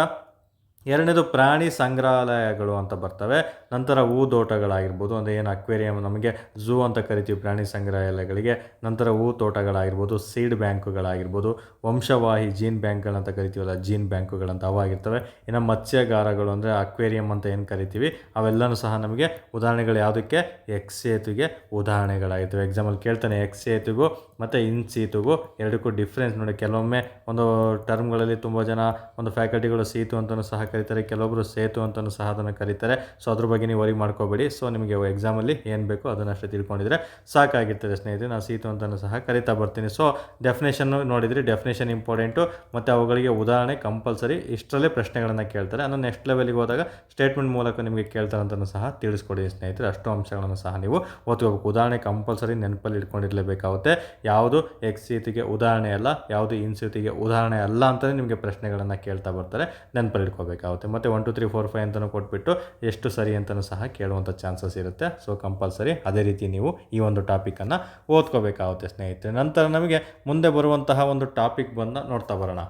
Speaker 1: ಎರಡನೇದು ಪ್ರಾಣಿ ಸಂಗ್ರಹಾಲಯಗಳು ಅಂತ ಬರ್ತವೆ. ನಂತರ ಹೂದೋಟಗಳಾಗಿರ್ಬೋದು, ಅಂದರೆ ಏನು ಅಕ್ವೇರಿಯಂ, ನಮಗೆ ಝೂ ಅಂತ ಕರಿತೀವಿ ಪ್ರಾಣಿ ಸಂಗ್ರಹಾಲಯಗಳಿಗೆ. ನಂತರ ಹೂ ತೋಟಗಳಾಗಿರ್ಬೋದು, ಸೀಡ್ ಬ್ಯಾಂಕುಗಳಾಗಿರ್ಬೋದು, ವಂಶವಾಹಿ ಜೀನ್ ಬ್ಯಾಂಕ್ಗಳಂತ ಕರಿತೀವಲ್ಲ, ಜೀನ್ ಬ್ಯಾಂಕುಗಳಂತ ಅವಾಗಿರ್ತವೆ. ಇನ್ನು ಮತ್ಸ್ಯಗಾರಗಳು ಅಂದರೆ ಅಕ್ವೇರಿಯಂ ಅಂತ ಏನು ಕರಿತೀವಿ, ಅವೆಲ್ಲನೂ ಸಹ ನಮಗೆ ಉದಾಹರಣೆಗಳು. ಯಾವುದಕ್ಕೆ? ಎಕ್ಸ್ ಸೇತುಗೆ ಉದಾಹರಣೆಗಳಾಗಿರ್ತವೆ. ಎಕ್ಸಾಂಪಲ್ ಕೇಳ್ತಾನೆ, ಎಕ್ಸ್ ಸೇತುಗೂ ಮತ್ತು ಇನ್ ಸೇತುಗೂ ಎರಡಕ್ಕೂ ಡಿಫ್ರೆನ್ಸ್ ನೋಡಿ. ಕೆಲವೊಮ್ಮೆ ಒಂದು ಟರ್ಮ್ಗಳಲ್ಲಿ ತುಂಬ ಜನ ಒಂದು ಫ್ಯಾಕಲ್ಟಿಗಳು ಸೇತು ಅಂತಲೂ ಸಹ ಕರೀತಾರೆ, ಕೆಲವೊಬ್ಬರು ಸೇತು ಅಂತಲೂ ಸಹ ಅದನ್ನು ಕರೀತಾರೆ. ಸೊ ಅದ್ರ ಬಗ್ಗೆ ನೀವು ವರಿ ಮಾಡ್ಕೋಬೇಡಿ. ಸೊ ನಿಮಗೆ ಎಕ್ಸಾಮಲ್ಲಿ ಏನು ಬೇಕೋ ಅದನ್ನಷ್ಟೇ ತಿಳ್ಕೊಂಡಿದ್ರೆ ಸಾಕಾಗಿರ್ತದೆ ಸ್ನೇಹಿತರೆ. ನಾನು ಸೇತು ಅಂತಲೂ ಸಹ ಕರಿತಾ ಬರ್ತೀನಿ. ಸೊ ಡೆಫಿನೇಷನ್ ನೋಡಿದ್ರಿ, ಡೆಫಿನೇಷನ್ ಇಂಪಾರ್ಟೆಂಟು, ಮತ್ತು ಅವುಗಳಿಗೆ ಉದಾಹರಣೆ ಕಂಪಲ್ಸರಿ. ಇಷ್ಟರಲ್ಲೇ ಪ್ರಶ್ನೆಗಳನ್ನು ಕೇಳ್ತಾರೆ. ನಾನು ನೆಕ್ಸ್ಟ್ ಲೆವೆಲ್ಗೆ ಹೋದಾಗ ಸ್ಟೇಟ್ಮೆಂಟ್ ಮೂಲಕ ನಿಮಗೆ ಕೇಳ್ತಾರೆ ಅಂತಲೂ ಸಹ ತಿಳಿಸ್ಕೊಡಿ ಸ್ನೇಹಿತರೆ. ಅಷ್ಟು ಅಂಶಗಳನ್ನು ಸಹ ನೀವು ಓದ್ಕೋಬೇಕು. ಉದಾಹರಣೆ ಕಂಪಲ್ಸರಿ ನೆನಪಲ್ಲಿ ಇಟ್ಕೊಂಡಿರಲೇಬೇಕಾಗುತ್ತೆ. ಯಾವುದು ಎಕ್ಸ್ ಸೇತುಗೆ ಉದಾಹರಣೆ ಅಲ್ಲ, ಯಾವುದು ಇನ್ ಸೇತುಗೆ ಉದಾಹರಣೆ ಅಲ್ಲ ಅಂತಲೇ ನಿಮಗೆ ಪ್ರಶ್ನೆಗಳನ್ನು ಕೇಳ್ತಾ ಬರ್ತಾರೆ, ನೆನಪಲ್ಲಿ ಇಟ್ಕೋಬೇಕಾಗುತ್ತೆ. ಮತ್ತು 1 2 3 4 5 ಅಂತಲೂ ಕೊಟ್ಬಿಟ್ಟು ಎಷ್ಟು ಸರಿ ಅಂತಲೂ ಸಹ ಕೇಳುವಂಥ ಚಾನ್ಸಸ್ ಇರುತ್ತೆ. ಸೊ ಕಂಪಲ್ಸರಿ ಅದೇ ರೀತಿ ನೀವು ಈ ಒಂದು ಟಾಪಿಕನ್ನು ಓದ್ಕೋಬೇಕಾಗುತ್ತೆ ಸ್ನೇಹಿತರೆ. ನಂತರ ನಮಗೆ ಮುಂದೆ ಬರುವಂತಹ ಒಂದು ಟಾಪಿಕ್ ನೋಡ್ತಾ ಬರೋಣ.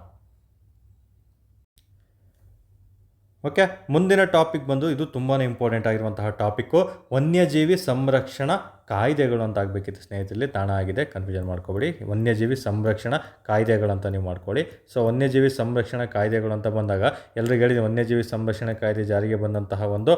Speaker 1: ಓಕೆ, ಮುಂದಿನ ಟಾಪಿಕ್ ಇದು ತುಂಬಾ ಇಂಪಾರ್ಟೆಂಟ್ ಆಗಿರುವಂತಹ ಟಾಪಿಕ್ಕು, ವನ್ಯಜೀವಿ ಸಂರಕ್ಷಣಾ ಕಾಯ್ದೆಗಳು ಅಂತ ಆಗಬೇಕಿತ್ತು ಸ್ನೇಹಿತರಲ್ಲಿ. ತಾಣ ಆಗಿದೆ, ಕನ್ಫ್ಯೂಷನ್ ಮಾಡ್ಕೋಬೇಡಿ. ವನ್ಯಜೀವಿ ಸಂರಕ್ಷಣಾ ಕಾಯ್ದೆಗಳಂತ ನೀವು ಮಾಡ್ಕೊಳ್ಳಿ. ಸೊ ವನ್ಯಜೀವಿ ಸಂರಕ್ಷಣಾ ಕಾಯ್ದೆಗಳು ಅಂತ ಬಂದಾಗ ಎಲ್ಲರಿಗೂ ಹೇಳಿದೆ, ವನ್ಯಜೀವಿ ಸಂರಕ್ಷಣಾ ಕಾಯ್ದೆ ಜಾರಿಗೆ ಬಂದಂತಹ ಒಂದು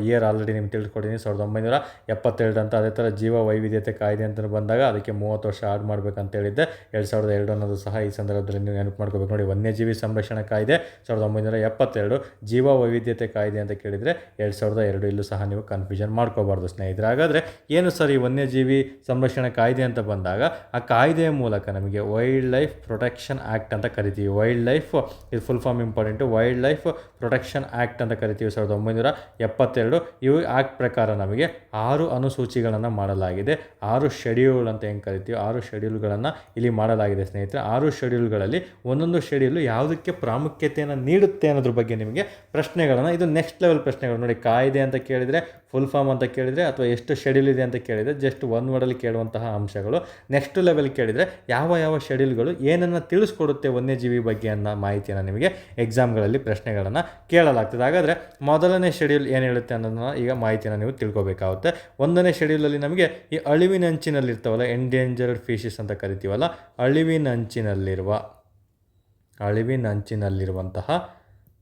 Speaker 1: ಇಯರ್ ಆಲ್ರೆಡಿ ನಿಮ್ಗೆ ತಿಳ್ಕೊಡಿದ್ದೀನಿ, 1972 ಅಂತ. ಅದೇ ಥರ ಜೀವ ವೈವಿಧ್ಯತೆ ಕಾಯ್ದೆ ಅಂತ ಬಂದಾಗ ಅದಕ್ಕೆ 30 ವರ್ಷ ಆಡ್ ಮಾಡಬೇಕಂತ ಹೇಳಿದ್ದೆ, 2002 ಅನ್ನೋದು ಸಹ ಈ ಸಂದರ್ಭದಲ್ಲಿ ನೀವು ನೆನಪು ಮಾಡ್ಕೋಬೇಕು. ನೋಡಿ, ವನ್ಯಜೀವಿ ಸಂರಕ್ಷಣಾ ಕಾಯ್ದೆ 1972, ಜೀವ ವೈವಿಧ್ಯತೆ ಕಾಯ್ದೆ ಅಂತ ಕೇಳಿದರೆ 2002. ಇಲ್ಲೂ ಸಹ ನೀವು ಕನ್ಫ್ಯೂಷನ್ ಮಾಡ್ಕೋಬಾರ್ದು ಸ್ನೇಹಿತರೆ. ಹಾಗಾದರೆ ಏನು ಸರ್ ಈ ವನ್ಯಜೀವಿ ಸಂರಕ್ಷಣಾ ಕಾಯ್ದೆ ಅಂತ ಬಂದಾಗ, ಆ ಕಾಯ್ದೆಯ ಮೂಲಕ ನಮಗೆ ವೈಲ್ಡ್ ಲೈಫ್ ಪ್ರೊಟೆಕ್ಷನ್ ಆ್ಯಕ್ಟ್ ಅಂತ ಕರಿತೀವಿ. ವೈಲ್ಡ್ ಲೈಫ್ ಇದು full form important. Wildlife protection act ಅಂತ ಕರಿತೀವಿ, 1972. ಈ ಆ್ಯಕ್ಟ್ ಪ್ರಕಾರ ನಮಗೆ 6 ಅನುಸೂಚಿಗಳನ್ನು ಮಾಡಲಾಗಿದೆ. 6 ಶೆಡ್ಯೂಲ್ ಅಂತ ಹೆಂಗೆ ಕರಿತೀವಿ, 6 ಶೆಡ್ಯೂಲ್ಗಳನ್ನು ಇಲ್ಲಿ ಮಾಡಲಾಗಿದೆ ಸ್ನೇಹಿತರೆ. 6 ಶೆಡ್ಯೂಲ್ಗಳಲ್ಲಿ ಒಂದೊಂದು ಶೆಡ್ಯೂಲು ಯಾವುದಕ್ಕೆ ಪ್ರಾಮುಖ್ಯತೆಯನ್ನು ನೀಡುತ್ತೆ ಅನ್ನೋದ್ರ ಬಗ್ಗೆ ನಿಮಗೆ ಪ್ರಶ್ನೆಗಳನ್ನು, ಇದು ನೆಕ್ಸ್ಟ್ ಲೆವೆಲ್ ಪ್ರಶ್ನೆಗಳು ನೋಡಿ. ಕಾಯ್ದೆ ಅಂತ ಕೇಳಿದರೆ, ಫುಲ್ ಫಾರ್ಮ್ ಅಂತ ಕೇಳಿದರೆ, ಅಥವಾ ಎಷ್ಟು ಶೆಡ್ಯೂಲ್ ಇದೆ ಅಂತ ಕೇಳಿದರೆ ಜಸ್ಟ್ ಒಂದು ವರ್ಡಲ್ಲಿ ಕೇಳುವಂತಹ ಅಂಶಗಳು. ನೆಕ್ಸ್ಟ್ ಲೆವೆಲ್ ಕೇಳಿದರೆ ಯಾವ ಶೆಡ್ಯೂಲ್ಗಳು ಏನನ್ನು ತಿಳಿಸ್ಕೊಡುತ್ತೆ ವನ್ಯಜೀವಿ ಬಗ್ಗೆ ಅನ್ನೋ ಮಾಹಿತಿಯನ್ನು ನಿಮಗೆ ಎಕ್ಸಾಮ್ಗಳಲ್ಲಿ ಪ್ರಶ್ನೆಗಳನ್ನು ಕೇಳಲಾಗ್ತದೆ. ಹಾಗಾದರೆ ಮೊದಲನೇ ಶೆಡ್ಯೂಲ್ ಏನು ಹೇಳುತ್ತೆ ಅನ್ನೋದನ್ನ ಈಗ ಮಾಹಿತಿಯನ್ನು ನೀವು ತಿಳ್ಕೊಬೇಕಾಗುತ್ತೆ. 1ನೇ ಶೆಡ್ಯೂಲಲ್ಲಿ ನಮಗೆ ಈ ಅಳಿವಿನಂಚಿನಲ್ಲಿರ್ತಾವಲ್ಲ, ಎಂಡೇಂಜರ್ಡ್ ಫಿಶಸ್ ಅಂತ ಕರಿತೀವಲ್ಲ, ಅಳಿವಿನಂಚಿನಲ್ಲಿರುವಂತಹ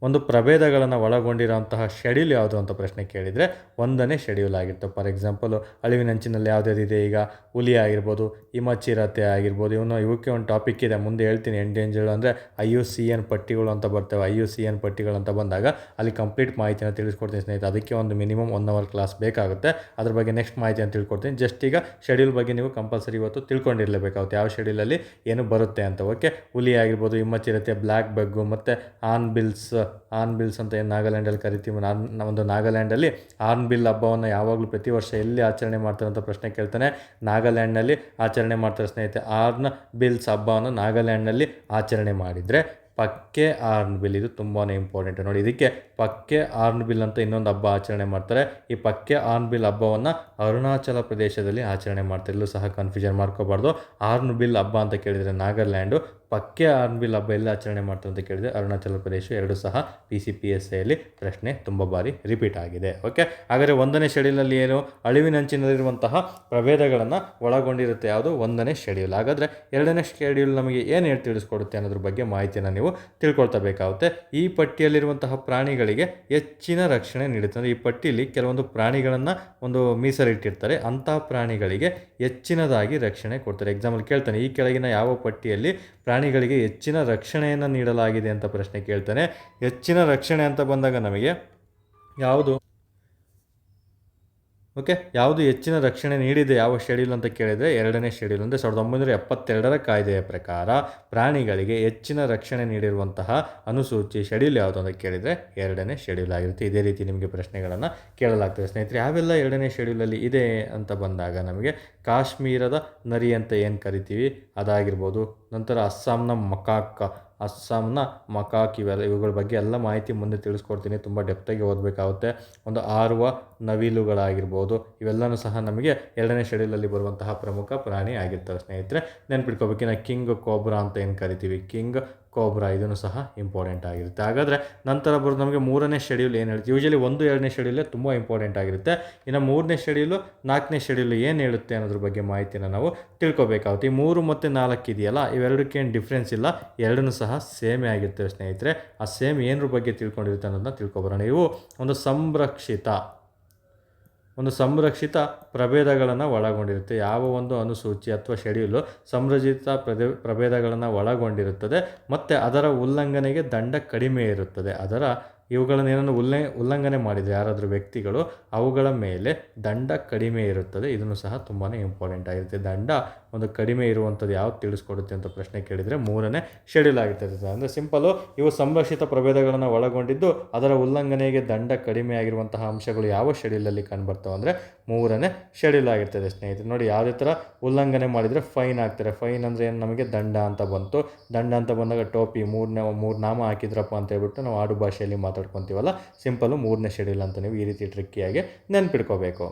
Speaker 1: ಒಂದು ಪ್ರಭೇದಗಳನ್ನು ಒಳಗೊಂಡಿರುವಂತಹ ಶೆಡ್ಯೂಲ್ ಯಾವುದು ಅಂತ ಪ್ರಶ್ನೆ ಕೇಳಿದರೆ 1ನೇ ಶೆಡ್ಯೂಲ್ ಆಗಿರ್ತವೆ. ಫಾರ್ ಎಕ್ಸಾಂಪಲು ಅಳಿವಿನಂಚಿನಲ್ಲಿ ಯಾವುದ್ಯಾವುದಿದೆ, ಈಗ ಹುಲಿ ಆಗಿರ್ಬೋದು, ಹಿಮಚಿರತೆ ಆಗಿರ್ಬೋದು, ಇವಕ್ಕೆ ಒಂದು ಟಾಪಿಕ್ ಇದೆ, ಮುಂದೆ ಹೇಳ್ತೀನಿ. ಎಂಡೇಂಜರ್ಡ್ ಅಂದರೆ IUCN ಪಟ್ಟಿಗಳು ಅಂತ ಬರ್ತವೆ. IUCN ಪಟ್ಟಿಗಳು ಅಂತ ಬಂದಾಗ ಅಲ್ಲಿ ಕಂಪ್ಲೀಟ್ ಮಾಹಿತಿನ ತಿಳಿಸ್ಕೊಡ್ತೀನಿ ಸ್ನೇಹಿತರೆ. ಅದಕ್ಕೆ ಒಂದು ಮಿನಿಮಮ್ 1 ಅವರ್ ಕ್ಲಾಸ್ ಬೇಕಾಗುತ್ತೆ. ಅದ್ರ ಬಗ್ಗೆ ನೆಕ್ಸ್ಟ್ ಮಾಹಿತಿಯನ್ನು ತಿಳ್ಕೊಡ್ತೀನಿ. ಜಸ್ಟ್ ಈಗ ಶೆಡ್ಯೂಲ್ ಬಗ್ಗೆ ನೀವು ಕಂಪಲ್ಸರಿ ಇವತ್ತು ತಿಳ್ಕೊಂಡಿರಲೇಬೇಕಾಗುತ್ತೆ, ಯಾವ ಶೆಡ್ಯೂಲಲ್ಲಿ ಏನು ಬರುತ್ತೆ ಅಂತ. ಓಕೆ, ಹುಲಿ ಆಗಿರ್ಬೋದು, ಹಿಮಚಿರತೆ, ಬ್ಲ್ಯಾಕ್ ಬಗ್ಗು ಮತ್ತು ಆರ್ನ್ಬಿಲ್ಸ್ ಅಂತ ಏನು ನಾಗಾಲ್ಯಾಂಡಲ್ಲಿ ಕರಿತೀವಿ. ಒಂದು ನಾಗಾಲ್ಯಾಂಡಲ್ಲಿ ಆರ್ನ್ಬಿಲ್ ಹಬ್ಬವನ್ನು ಯಾವಾಗಲೂ ಪ್ರತಿ ವರ್ಷ ಎಲ್ಲಿ ಆಚರಣೆ ಮಾಡ್ತಾರೆ ಅಂತ ಪ್ರಶ್ನೆ ಕೇಳ್ತಾನೆ. ನಾಗಾಲ್ಯಾಂಡ್ನಲ್ಲಿ ಆಚರಣೆ ಮಾಡ್ತಾರೆ ಸ್ನೇಹಿತರೆ. ಆರ್ನ್ ಬಿಲ್ಸ್ ಹಬ್ಬವನ್ನು ನಾಗಾಲ್ಯಾಂಡ್ನಲ್ಲಿ ಆಚರಣೆ ಮಾಡಿದರೆ ಪಕ್ಕೆ ಆರ್ನ್ಬಿಲ್. ಇದು ತುಂಬಾ ಇಂಪಾರ್ಟೆಂಟ್ ನೋಡಿ. ಇದಕ್ಕೆ ಪಕ್ಕೆ ಆರ್ನ್ಬಿಲ್ ಅಂತ ಇನ್ನೊಂದು ಹಬ್ಬ ಆಚರಣೆ ಮಾಡ್ತಾರೆ. ಈ ಪಕ್ಕೆ ಆರ್ನ್ಬಿಲ್ ಹಬ್ಬವನ್ನು ಅರುಣಾಚಲ ಪ್ರದೇಶದಲ್ಲಿ ಆಚರಣೆ ಮಾಡ್ತಾರೆ. ಇಲ್ಲೂ ಸಹ ಕನ್ಫ್ಯೂಷನ್ ಮಾಡ್ಕೋಬಾರ್ದು. ಆರ್ನ್ಬಿಲ್ ಹಬ್ಬ ಅಂತ ಕೇಳಿದರೆ ನಾಗಾಲ್ಯಾಂಡು, ಪಕ್ಕೆ ಆರ್ನ್ಬಿಲ್ ಹಬ್ಬ ಎಲ್ಲಿ ಆಚರಣೆ ಮಾಡ್ತಾರೆ ಅಂತ ಕೇಳಿದರೆ ಅರುಣಾಚಲ ಪ್ರದೇಶ. ಎರಡು ಸಹ PCPSIಯಲ್ಲಿ ಪ್ರಶ್ನೆ ತುಂಬ ಬಾರಿ ರಿಪೀಟ್ ಆಗಿದೆ. ಓಕೆ, ಹಾಗಾದರೆ 1ನೇ ಶೆಡ್ಯೂಲಲ್ಲಿ ಏನು ಅಳಿವಿನಂಚಿನಲ್ಲಿರುವಂತಹ ಪ್ರಭೇದಗಳನ್ನು ಒಳಗೊಂಡಿರುತ್ತೆ ಯಾವುದು 1ನೇ ಶೆಡ್ಯೂಲ್. ಹಾಗಾದರೆ 2ನೇ ಶೆಡ್ಯೂಲ್ ನಮಗೆ ಏನು ತಿಳಿಸ್ಕೊಡುತ್ತೆ ಅನ್ನೋದ್ರ ಬಗ್ಗೆ ಮಾಹಿತಿಯನ್ನು ನೀವು ತಿಳ್ಕೊಳ್ತಾ ಬೇಕಾಗುತ್ತೆ. ಈ ಪಟ್ಟಿಯಲ್ಲಿರುವಂತಹ ಪ್ರಾಣಿಗಳಿಗೆ ಹೆಚ್ಚಿನ ರಕ್ಷಣೆ ನೀಡುತ್ತೆ. ಅಂದರೆ ಈ ಪಟ್ಟಿಯಲ್ಲಿ ಕೆಲವೊಂದು ಪ್ರಾಣಿಗಳನ್ನು ಒಂದು ಮೀಸಲಿಟ್ಟಿರ್ತಾರೆ. ಅಂತಹ ಪ್ರಾಣಿಗಳಿಗೆ ಹೆಚ್ಚಿನದಾಗಿ ರಕ್ಷಣೆ ಕೊಡ್ತಾರೆ. ಎಕ್ಸಾಂಪಲ್ ಕೇಳ್ತಾನೆ, ಈ ಕೆಳಗಿನ ಯಾವ ಪಟ್ಟಿಯಲ್ಲಿ ಪ್ರಾಣಿಗಳಿಗೆ ಹೆಚ್ಚಿನ ರಕ್ಷಣೆಯನ್ನು ನೀಡಲಾಗಿದೆ ಅಂತ ಪ್ರಶ್ನೆ ಕೇಳ್ತಾನೆ. ಹೆಚ್ಚಿನ ರಕ್ಷಣೆ ಅಂತ ಬಂದಾಗ ನಮಗೆ ಯಾವುದು ಹೆಚ್ಚಿನ ರಕ್ಷಣೆ ನೀಡಿದೆ ಯಾವ ಶೆಡ್ಯೂಲ್ ಅಂತ ಕೇಳಿದರೆ 2ನೇ ಶೆಡ್ಯೂಲ್. ಅಂದರೆ 1972ರ ಕಾಯ್ದೆಯ ಪ್ರಕಾರ ಪ್ರಾಣಿಗಳಿಗೆ ಹೆಚ್ಚಿನ ರಕ್ಷಣೆ ನೀಡಿರುವಂತಹ ಅನುಸೂಚಿ ಶೆಡ್ಯೂಲ್ ಯಾವುದು ಅಂತ ಕೇಳಿದರೆ 2ನೇ ಶೆಡ್ಯೂಲ್ ಆಗಿರುತ್ತೆ. ಇದೇ ರೀತಿ ನಿಮಗೆ ಪ್ರಶ್ನೆಗಳನ್ನು ಕೇಳಲಾಗ್ತದೆ ಸ್ನೇಹಿತರೆ. ಯಾವೆಲ್ಲ 2ನೇ ಶೆಡ್ಯೂಲಲ್ಲಿ ಇದೆ ಅಂತ ಬಂದಾಗ ನಮಗೆ ಕಾಶ್ಮೀರದ ನರಿ ಅಂತ ಏನು ಕರಿತೀವಿ ಅದಾಗಿರ್ಬೋದು. ನಂತರ ಅಸ್ಸಾಂನ ಮಕಾಕ್ ಇವುಗಳ ಬಗ್ಗೆ ಎಲ್ಲ ಮಾಹಿತಿ ಮುಂದೆ ತಿಳಿಸ್ಕೊಡ್ತೀನಿ. ತುಂಬ ಡೆಪ್ತಾಗಿ ಓದಬೇಕಾಗುತ್ತೆ. ಒಂದು ಆರುವ ನವಿಲುಗಳಾಗಿರ್ಬೋದು, ಇವೆಲ್ಲನೂ ಸಹ ನಮಗೆ 2ನೇ ಶೆಡ್ಯೂಲಲ್ಲಿ ಬರುವಂತಹ ಪ್ರಮುಖ ಪ್ರಾಣಿ ಆಗಿರ್ತವೆ ಸ್ನೇಹಿತರೆ. ನೆನ್ಪಿಟ್ಕೋಬೇಕಿನ್ನ ಕಿಂಗ್ ಕೋಬ್ರಾ ಅಂತ ಏನು ಕರಿತೀವಿ, ಕಿಂಗ್ ಕೋಬ್ರಾ, ಇದನ್ನು ಸಹ ಇಂಪಾರ್ಟೆಂಟ್ ಆಗಿರುತ್ತೆ. ಹಾಗಾದರೆ ನಂತರ ಬರೋದು ನಮಗೆ 3ನೇ ಶೆಡ್ಯೂಲ್ ಏನು ಹೇಳುತ್ತೆ. ಯೂಶಲಿ 2ನೇ ಶೆಡ್ಯೂಲೇ ತುಂಬ ಇಂಪಾರ್ಟೆಂಟ್ ಆಗಿರುತ್ತೆ. ಇನ್ನು 3ನೇ ಶೆಡ್ಯೂಲು 4ನೇ ಶೆಡ್ಯೂಲ್ ಏನು ಹೇಳುತ್ತೆ ಅನ್ನೋದ್ರ ಬಗ್ಗೆ ಮಾಹಿತಿನ ನಾವು ತಿಳ್ಕೊಬೇಕಾಗುತ್ತೆ. ಈ 3 ಮತ್ತು 4 ಇದೆಯಲ್ಲ, ಇವೆರಡಕ್ಕೆ ಏನು ಡಿಫ್ರೆನ್ಸ್ ಇಲ್ಲ, ಎರಡನ್ನೂ ಸಹ ಸೇಮೇ ಆಗಿರ್ತವೆ ಸ್ನೇಹಿತರೆ. ಆ ಸೇಮ್ ಏನರ ಬಗ್ಗೆ ತಿಳ್ಕೊಂಡಿರುತ್ತೆ ಅನ್ನೋದನ್ನ ತಿಳ್ಕೊಬರೋಣ. ಇವು ಒಂದು ಸಂರಕ್ಷಿತ ಪ್ರಭೇದಗಳನ್ನು ಒಳಗೊಂಡಿರುತ್ತೆ. ಯಾವ ಒಂದು ಅನುಸೂಚಿ ಅಥವಾ ಶೆಡ್ಯೂಲು ಸಂರಕ್ಷಿತ ಪ್ರಭೇದಗಳನ್ನು ಒಳಗೊಂಡಿರುತ್ತದೆ ಮತ್ತು ಅದರ ಉಲ್ಲಂಘನೆಗೆ ದಂಡ ಕಡಿಮೆ ಇರುತ್ತದೆ. ಇವುಗಳನ್ನು ಏನನ್ನು ಉಲ್ಲಂಘನೆ ಮಾಡಿದರೆ ಯಾರಾದರೂ ವ್ಯಕ್ತಿಗಳು, ಅವುಗಳ ಮೇಲೆ ದಂಡ ಕಡಿಮೆ ಇರುತ್ತದೆ. ಇದನ್ನು ಸಹ ತುಂಬಾ ಇಂಪಾರ್ಟೆಂಟ್ ಆಗಿರುತ್ತೆ. ದಂಡ ಒಂದು ಕಡಿಮೆ ಇರುವಂಥದ್ದು ಯಾವ್ದು ತಿಳಿಸ್ಕೊಡುತ್ತೆ ಅಂತ ಪ್ರಶ್ನೆ ಕೇಳಿದರೆ 3ನೇ ಶೆಡ್ಯೂಲ್ ಆಗಿರ್ತದೆ. ಅಂದರೆ ಸಿಂಪಲ್ಲು, ಇವು ಸಂರಕ್ಷಿತ ಪ್ರಭೇದಗಳನ್ನು ಒಳಗೊಂಡಿದ್ದು ಅದರ ಉಲ್ಲಂಘನೆಗೆ ದಂಡ ಕಡಿಮೆ ಆಗಿರುವಂತಹ ಅಂಶಗಳು ಯಾವ ಶೆಡ್ಯೂಲಲ್ಲಿ ಕಂಡುಬರ್ತವೆ ಅಂದರೆ 3ನೇ ಶೆಡ್ಯೂಲ್ ಆಗಿರ್ತದೆ ಸ್ನೇಹಿತರೆ. ನೋಡಿ, ಯಾವುದೇ ಥರ ಉಲ್ಲಂಘನೆ ಮಾಡಿದರೆ ಫೈನ್ ಆಗ್ತಾರೆ. ಫೈನ್ ಅಂದರೆ ಏನು, ನಮಗೆ ದಂಡ ಅಂತ ಬಂತು. ದಂಡ ಅಂತ ಬಂದಾಗ ಟೋಪಿ ಮೂರು ನಾಮ ಹಾಕಿದ್ರಪ್ಪ ಅಂತ ಹೇಳ್ಬಿಟ್ಟು ನಾವು ಆಡು ಭಾಷೆಯಲ್ಲಿ ಮಾತಾಡ್ಕೊತೀವಲ್ಲ, ಸಿಂಪಲ್ಲು 3ನೇ ಶೆಡ್ಯೂಲ್ ಅಂತ ನೀವು ಈ ರೀತಿ ಟ್ರಿಕ್ಕಿಯಾಗಿ ನೆನ್ಪಿಟ್ಕೋಬೇಕು.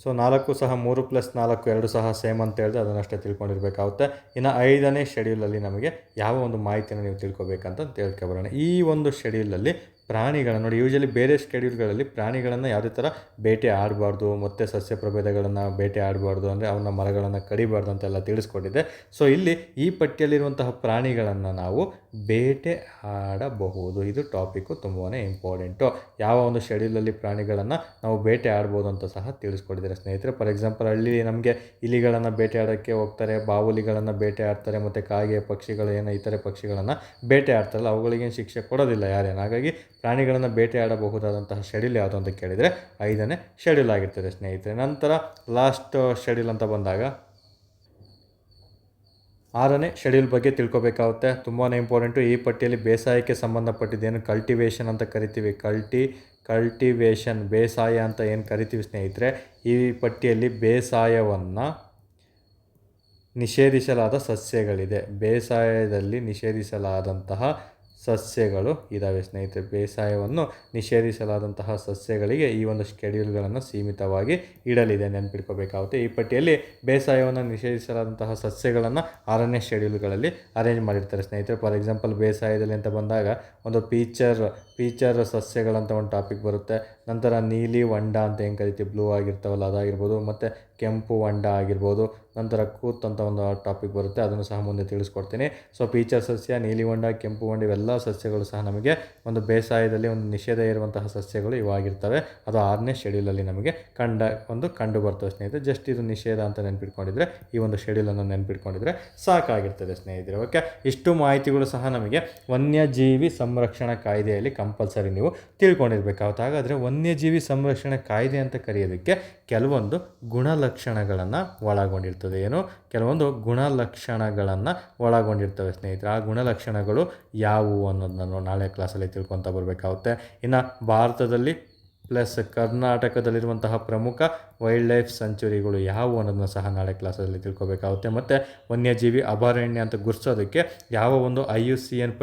Speaker 1: ಸೊ 4 ಸಹ 3 + 4 2 ಸಹ ಸೇಮ್ ಅಂತ ಹೇಳಿದ್ರೆ ಅದನ್ನಷ್ಟೇ ತಿಳ್ಕೊಂಡಿರ್ಬೇಕಾಗುತ್ತೆ. ಇನ್ನು 5ನೇ ಶೆಡ್ಯೂಲಲ್ಲಿ ನಮಗೆ ಯಾವ ಒಂದು ಮಾಹಿತಿಯನ್ನು ನೀವು ತಿಳ್ಕೊಬೇಕಂತ ತಿಳ್ಕೊಬರೋಣ. ಈ ಒಂದು ಶೆಡ್ಯೂಲಲ್ಲಿ ಪ್ರಾಣಿಗಳನ್ನು ನೋಡಿ, ಯೂಶಲಿ ಬೇರೆ ಶೆಡ್ಯೂಲ್ಗಳಲ್ಲಿ ಪ್ರಾಣಿಗಳನ್ನು ಯಾವುದೇ ಥರ ಬೇಟೆ ಆಡಬಾರ್ದು ಮತ್ತು ಸಸ್ಯ ಪ್ರಭೇದಗಳನ್ನು ಬೇಟೆ ಆಡಬಾರ್ದು, ಅಂದರೆ ಅವನ್ನ ಮರಗಳನ್ನು ಕಡಿಬಾರ್ದು ಅಂತೆಲ್ಲ ತಿಳಿಸ್ಕೊಟ್ಟಿದೆ. ಸೊ ಇಲ್ಲಿ ಈ ಪಟ್ಟಿಯಲ್ಲಿರುವಂತಹ ಪ್ರಾಣಿಗಳನ್ನು ನಾವು ಬೇಟೆ ಆಡಬಹುದು. ಇದು ಟಾಪಿಕ್ಕು ತುಂಬಾ ಇಂಪಾರ್ಟೆಂಟು. ಯಾವ ಒಂದು ಶೆಡ್ಯೂಲಲ್ಲಿ ಪ್ರಾಣಿಗಳನ್ನು ನಾವು ಬೇಟೆ ಆಡ್ಬೋದು ಅಂತ ಸಹ ತಿಳಿಸ್ಕೊಟ್ಟಿದ್ದಾರೆ ಸ್ನೇಹಿತರೆ. ಫಾರ್ ಎಕ್ಸಾಂಪಲ್, ಅಲ್ಲಿ ನಮಗೆ ಇಲಿಗಳನ್ನು ಬೇಟೆ ಆಡೋಕ್ಕೆ ಹೋಗ್ತಾರೆ, ಬಾವುಲಿಗಳನ್ನು ಬೇಟೆ ಆಡ್ತಾರೆ, ಮತ್ತು ಕಾಗೆ ಪಕ್ಷಿಗಳು ಇತರೆ ಪಕ್ಷಿಗಳನ್ನು ಬೇಟೆ ಆಡ್ತಾರಲ್ಲ, ಅವುಗಳಿಗೇನು ಶಿಕ್ಷೆ ಕೊಡೋದಿಲ್ಲ ಯಾರೇನು. ಹಾಗಾಗಿ ಪ್ರಾಣಿಗಳನ್ನು ಬೇಟೆ ಆಡಬಹುದಾದಂತಹ ಶೆಡ್ಯೂಲ್ ಯಾವುದು ಅಂತ ಕೇಳಿದರೆ 5ನೇ ಶೆಡ್ಯೂಲ್ ಆಗಿರ್ತದೆ ಸ್ನೇಹಿತರೆ. ನಂತರ ಲಾಸ್ಟ್ ಶೆಡ್ಯೂಲ್ ಅಂತ ಬಂದಾಗ 6ನೇ ಶೆಡ್ಯೂಲ್ ಬಗ್ಗೆ ತಿಳ್ಕೊಬೇಕಾಗುತ್ತೆ. ತುಂಬಾ ಇಂಪಾರ್ಟೆಂಟು. ಈ ಪಟ್ಟಿಯಲ್ಲಿ ಬೇಸಾಯಕ್ಕೆ ಸಂಬಂಧಪಟ್ಟಿದ್ದೇನು ಕಲ್ಟಿವೇಷನ್ ಅಂತ ಕರಿತೀವಿ, ಕಲ್ಟಿವೇಷನ್ ಬೇಸಾಯ ಅಂತ ಏನು ಕರಿತೀವಿ ಸ್ನೇಹಿತರೆ, ಈ ಪಟ್ಟಿಯಲ್ಲಿ ಬೇಸಾಯವನ್ನು ನಿಷೇಧಿಸಲಾದ ಸಸ್ಯಗಳಿದೆ. ಬೇಸಾಯದಲ್ಲಿ ನಿಷೇಧಿಸಲಾದಂತಹ ಸಸ್ಯಗಳು ಇದ್ದಾವೆ ಸ್ನೇಹಿತರೆ. ಬೇಸಾಯವನ್ನು ನಿಷೇಧಿಸಲಾದಂತಹ ಸಸ್ಯಗಳಿಗೆ ಈ ಒಂದು ಶೆಡ್ಯೂಲ್ಗಳನ್ನು ಸೀಮಿತವಾಗಿ ಇಡಲಿದೆ, ನೆನಪಿಟ್ಕೋಬೇಕಾಗುತ್ತೆ. ಈ ಪಟ್ಟಿಯಲ್ಲಿ ಬೇಸಾಯವನ್ನು ನಿಷೇಧಿಸಲಾದಂತಹ ಸಸ್ಯಗಳನ್ನು 6ನೇ ಶೆಡ್ಯೂಲ್ಗಳಲ್ಲಿ ಅರೇಂಜ್ ಮಾಡಿರ್ತಾರೆ ಸ್ನೇಹಿತರೆ. ಫಾರ್ ಎಕ್ಸಾಂಪಲ್, ಬೇಸಾಯದಲ್ಲಿ ಅಂತ ಬಂದಾಗ ಒಂದು ಪೀಚರ್ ಸಸ್ಯಗಳಂತ ಒಂದು ಟಾಪಿಕ್ ಬರುತ್ತೆ. ನಂತರ ನೀಲಿ ಹೊಂಡ ಅಂತ ಏನು ಕರಿತೀವಿ, ಬ್ಲೂ ಆಗಿರ್ತಾವಲ್ಲ ಅದಾಗಿರ್ಬೋದು, ಮತ್ತು ಕೆಂಪು ಹೊಂಡ ಆಗಿರ್ಬೋದು. ನಂತರ ಕೂತ್ ಅಂತ ಒಂದು ಟಾಪಿಕ್ ಬರುತ್ತೆ, ಅದನ್ನು ಸಹ ಮುಂದೆ ತಿಳಿಸ್ಕೊಡ್ತೀನಿ. ಸೊ ಪೀಚರ್ ಸಸ್ಯ, ನೀಲಿ ಹೊಂಡ, ಕೆಂಪು ಹೊಂಡ ಇವೆಲ್ಲ ಸಸ್ಯಗಳು ಸಹ ನಮಗೆ ಒಂದು ಬೇಸಾಯದಲ್ಲಿ ಒಂದು ನಿಷೇಧ ಇರುವಂತಹ ಸಸ್ಯಗಳು ಇವಾಗಿರ್ತವೆ. ಅದು 6ನೇ ಶೆಡ್ಯೂಲಲ್ಲಿ ನಮಗೆ ಕಂಡು ಬರ್ತವೆ ಸ್ನೇಹಿತರೆ. ಜಸ್ಟ್ ಇದು ನಿಷೇಧ ಅಂತ ನೆನ್ಪಿಟ್ಕೊಂಡಿದ್ರೆ, ಈ ಒಂದು ಶೆಡ್ಯೂಲನ್ನು ನೆನ್ಪಿಟ್ಕೊಂಡಿದ್ರೆ ಸಾಕಾಗಿರ್ತದೆ ಸ್ನೇಹಿತರೆ. ಓಕೆ, ಇಷ್ಟು ಮಾಹಿತಿಗಳು ಸಹ ನಮಗೆ ವನ್ಯಜೀವಿ ಸಂರಕ್ಷಣಾ ಕಾಯ್ದೆಯಲ್ಲಿ ಕಂಪಲ್ಸರಿ ನೀವು ತಿಳ್ಕೊಂಡಿರ್ಬೇಕಾಗುತ್ತೆ. ಹಾಗಾದರೆ ವನ್ಯಜೀವಿ ಸಂರಕ್ಷಣಾ ಕಾಯ್ದೆ ಅಂತ ಕರೆಯೋದಕ್ಕೆ ಕೆಲವೊಂದು ಗುಣಲಕ್ಷಣಗಳನ್ನು ಒಳಗೊಂಡಿರ್ತದೆ. ಕೆಲವೊಂದು ಗುಣಲಕ್ಷಣಗಳನ್ನು ಒಳಗೊಂಡಿರ್ತವೆ ಸ್ನೇಹಿತರೆ. ಆ ಗುಣಲಕ್ಷಣಗಳು ಯಾವುವು ಅನ್ನೋದನ್ನು ನಾಳೆ ಕ್ಲಾಸಲ್ಲಿ ತಿಳ್ಕೊತಾ ಬರಬೇಕಾಗುತ್ತೆ. ಇನ್ನು ಭಾರತದಲ್ಲಿ ಪ್ಲಸ್ ಕರ್ನಾಟಕದಲ್ಲಿರುವಂತಹ ಪ್ರಮುಖ ವೈಲ್ಡ್ ಲೈಫ್ ಸೆಂಚುರಿಗಳು ಯಾವುವು ಅನ್ನೋದನ್ನ ಸಹ ನಾಳೆ ಕ್ಲಾಸಲ್ಲಿ ತಿಳ್ಕೊಬೇಕಾಗುತ್ತೆ. ಮತ್ತು ವನ್ಯಜೀವಿ ಅಭಯಾರಣ್ಯ ಅಂತ ಗುರ್ಸೋದಕ್ಕೆ ಯಾವ ಒಂದು ಐ ಯು ಸಿ ಎನ್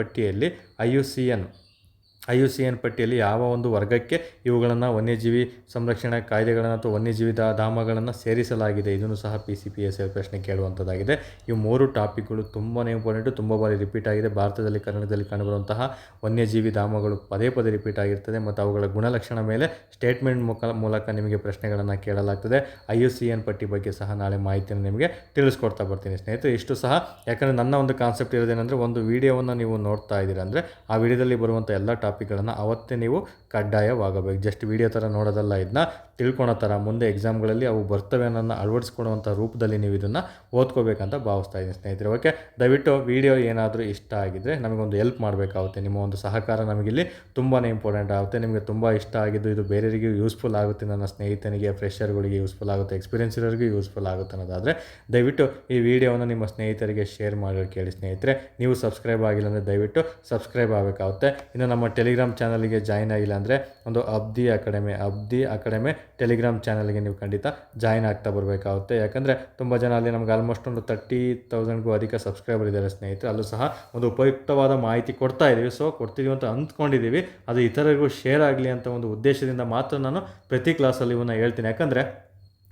Speaker 1: ಪಟ್ಟಿಯಲ್ಲಿ ಯಾವ ಒಂದು ವರ್ಗಕ್ಕೆ ಇವುಗಳನ್ನು ವನ್ಯಜೀವಿ ಸಂರಕ್ಷಣಾ ಕಾಯ್ದೆಗಳನ್ನು ಅಥವಾ ವನ್ಯಜೀವಿ ಧಾಮಗಳನ್ನು ಸೇರಿಸಲಾಗಿದೆ, ಇದನ್ನು ಸಹ PCPSC ಪ್ರಶ್ನೆ ಕೇಳುವಂಥದ್ದಾಗಿದೆ. ಇವು 3 ಟಾಪಿಕ್ಗಳು ತುಂಬಾ ಇಂಪಾರ್ಟೆಂಟು, ತುಂಬ ಬಾರಿ ರಿಪೀಟ್ ಆಗಿದೆ. ಭಾರತದಲ್ಲಿ ಕರ್ನಾಟಕದಲ್ಲಿ ಕಂಡುಬರುವಂತಹ ವನ್ಯಜೀವಿ ಧಾಮಗಳು ಪದೇ ಪದೇ ರಿಪೀಟ್ ಆಗಿರ್ತದೆ ಮತ್ತು ಅವುಗಳ ಗುಣಲಕ್ಷಣ ಮೇಲೆ ಸ್ಟೇಟ್ಮೆಂಟ್ ಮೂಲಕ ನಿಮಗೆ ಪ್ರಶ್ನೆಗಳನ್ನು ಕೇಳಲಾಗ್ತದೆ. IUCN ಪಟ್ಟಿ ಬಗ್ಗೆ ಸಹ ನಾಳೆ ಮಾಹಿತಿಯನ್ನು ನಿಮಗೆ ತಿಳಿಸ್ಕೊಡ್ತಾ ಬರ್ತೀನಿ ಸ್ನೇಹಿತರೆ. ಇಷ್ಟು ಸಹ ಯಾಕಂದರೆ ನನ್ನ ಒಂದು ಕಾನ್ಸೆಪ್ಟ್ ಇರೋದೇನೆಂದರೆ, ಒಂದು ವಿಡಿಯೋವನ್ನು ನೀವು ನೋಡ್ತಾ ಇದ್ದೀರ ಅಂದರೆ ಆ ವಿಡಿಯೋದಲ್ಲಿ ಬರುವಂಥ ಎಲ್ಲ ಟಾಪಿಕ್ಗಳನ್ನು ಅವತ್ತೇ ನೀವು ಕಡ್ಡಾಯವಾಗಬೇಕು. ಜಸ್ಟ್ ವಿಡಿಯೋ ಥರ ನೋಡೋದಲ್ಲ, ಇದನ್ನ ತಿಳ್ಕೊಳೋ ಥರ ಮುಂದೆ ಎಕ್ಸಾಮ್ಗಳಲ್ಲಿ ಅವು ಬರ್ತವೆ ಅನ್ನೋದನ್ನ ಅಳವಡಿಸ್ಕೊಡುವಂಥ ರೂಪದಲ್ಲಿ ನೀವು ಇದನ್ನು ಓದ್ಕೋಬೇಕಂತ ಭಾವಿಸ್ತಾ ಇದ್ದೀನಿ ಸ್ನೇಹಿತರೆ. ಓಕೆ, ದಯವಿಟ್ಟು ವಿಡಿಯೋ ಏನಾದರೂ ಇಷ್ಟ ಆಗಿದ್ದರೆ ನಮಗೊಂದು ಹೆಲ್ಪ್ ಮಾಡಬೇಕಾಗುತ್ತೆ. ನಿಮ್ಮ ಒಂದು ಸಹಕಾರ ನಮಗಿಲ್ಲಿ ತುಂಬಾ ಇಂಪಾರ್ಟೆಂಟ್ ಆಗುತ್ತೆ. ನಿಮಗೆ ತುಂಬ ಇಷ್ಟ ಆಗಿದ್ದು ಇದು ಬೇರೆಯವರಿಗೆ ಯೂಸ್ಫುಲ್ ಆಗುತ್ತೆ, ನನ್ನ ಸ್ನೇಹಿತನಿಗೆ, ಫ್ರೆಷರ್ಗಳಿಗೆ ಯೂಸ್ಫುಲ್ ಆಗುತ್ತೆ, ಎಕ್ಸ್ಪೀರಿಯನ್ಸ್ ಇರೋರಿಗೆ ಯೂಸ್ಫುಲ್ ಆಗುತ್ತೆ ಅನ್ನೋದಾದರೆ ದಯವಿಟ್ಟು ಈ ವಿಡಿಯೋವನ್ನು ನಿಮ್ಮ ಸ್ನೇಹಿತರಿಗೆ ಶೇರ್ ಮಾಡೋದು ಕೇಳಿ ಸ್ನೇಹಿತರೆ. ನೀವು ಸಬ್ಸ್ಕ್ರೈಬ್ ಆಗಿಲ್ಲ ಅಂದರೆ ದಯವಿಟ್ಟು ಸಬ್ಸ್ಕ್ರೈಬ್ ಆಗಬೇಕಾಗುತ್ತೆ. ಇನ್ನು ನಮ್ಮ ಟೆಲಿಗ್ರಾಮ್ ಚಾನಲ್ಗೆ ಜಾಯ್ನ್ ಆಗಿಲ್ಲ ಅಂದರೆ ಒಂದು ಅಬ್ದಿ ಅಕಾಡೆಮಿ ಟೆಲಿಗ್ರಾಮ್ ಚಾನಲ್ಗೆ ನೀವು ಖಂಡಿತ ಜಾಯ್ನ್ ಆಗ್ತಾ ಬರಬೇಕಾಗುತ್ತೆ. ಯಾಕಂದರೆ ತುಂಬ ಜನ ಅಲ್ಲಿ ನಮ್ಗೆ ಆಲ್ಮೋಸ್ಟ್ ಒಂದು 30,000ಗೂ ಅಧಿಕ ಸಬ್ಸ್ಕ್ರೈಬರ್ ಇದ್ದಾರೆ ಸ್ನೇಹಿತರೆ. ಅಲ್ಲೂ ಸಹ ಒಂದು ಉಪಯುಕ್ತವಾದ ಮಾಹಿತಿ ಕೊಡ್ತಾ ಇದ್ದೀವಿ. ಕೊಡ್ತೀವಿ ಅಂತ ಅಂದ್ಕೊಂಡಿದ್ದೀವಿ, ಅದು ಇತರರಿಗೂ ಶೇರ್ ಆಗಲಿ ಅಂತ ಒಂದು ಉದ್ದೇಶದಿಂದ ಮಾತ್ರ ನಾನು ಪ್ರತಿ ಕ್ಲಾಸಲ್ಲಿ ಇವನ್ನ ಹೇಳ್ತೀನಿ. ಯಾಕಂದರೆ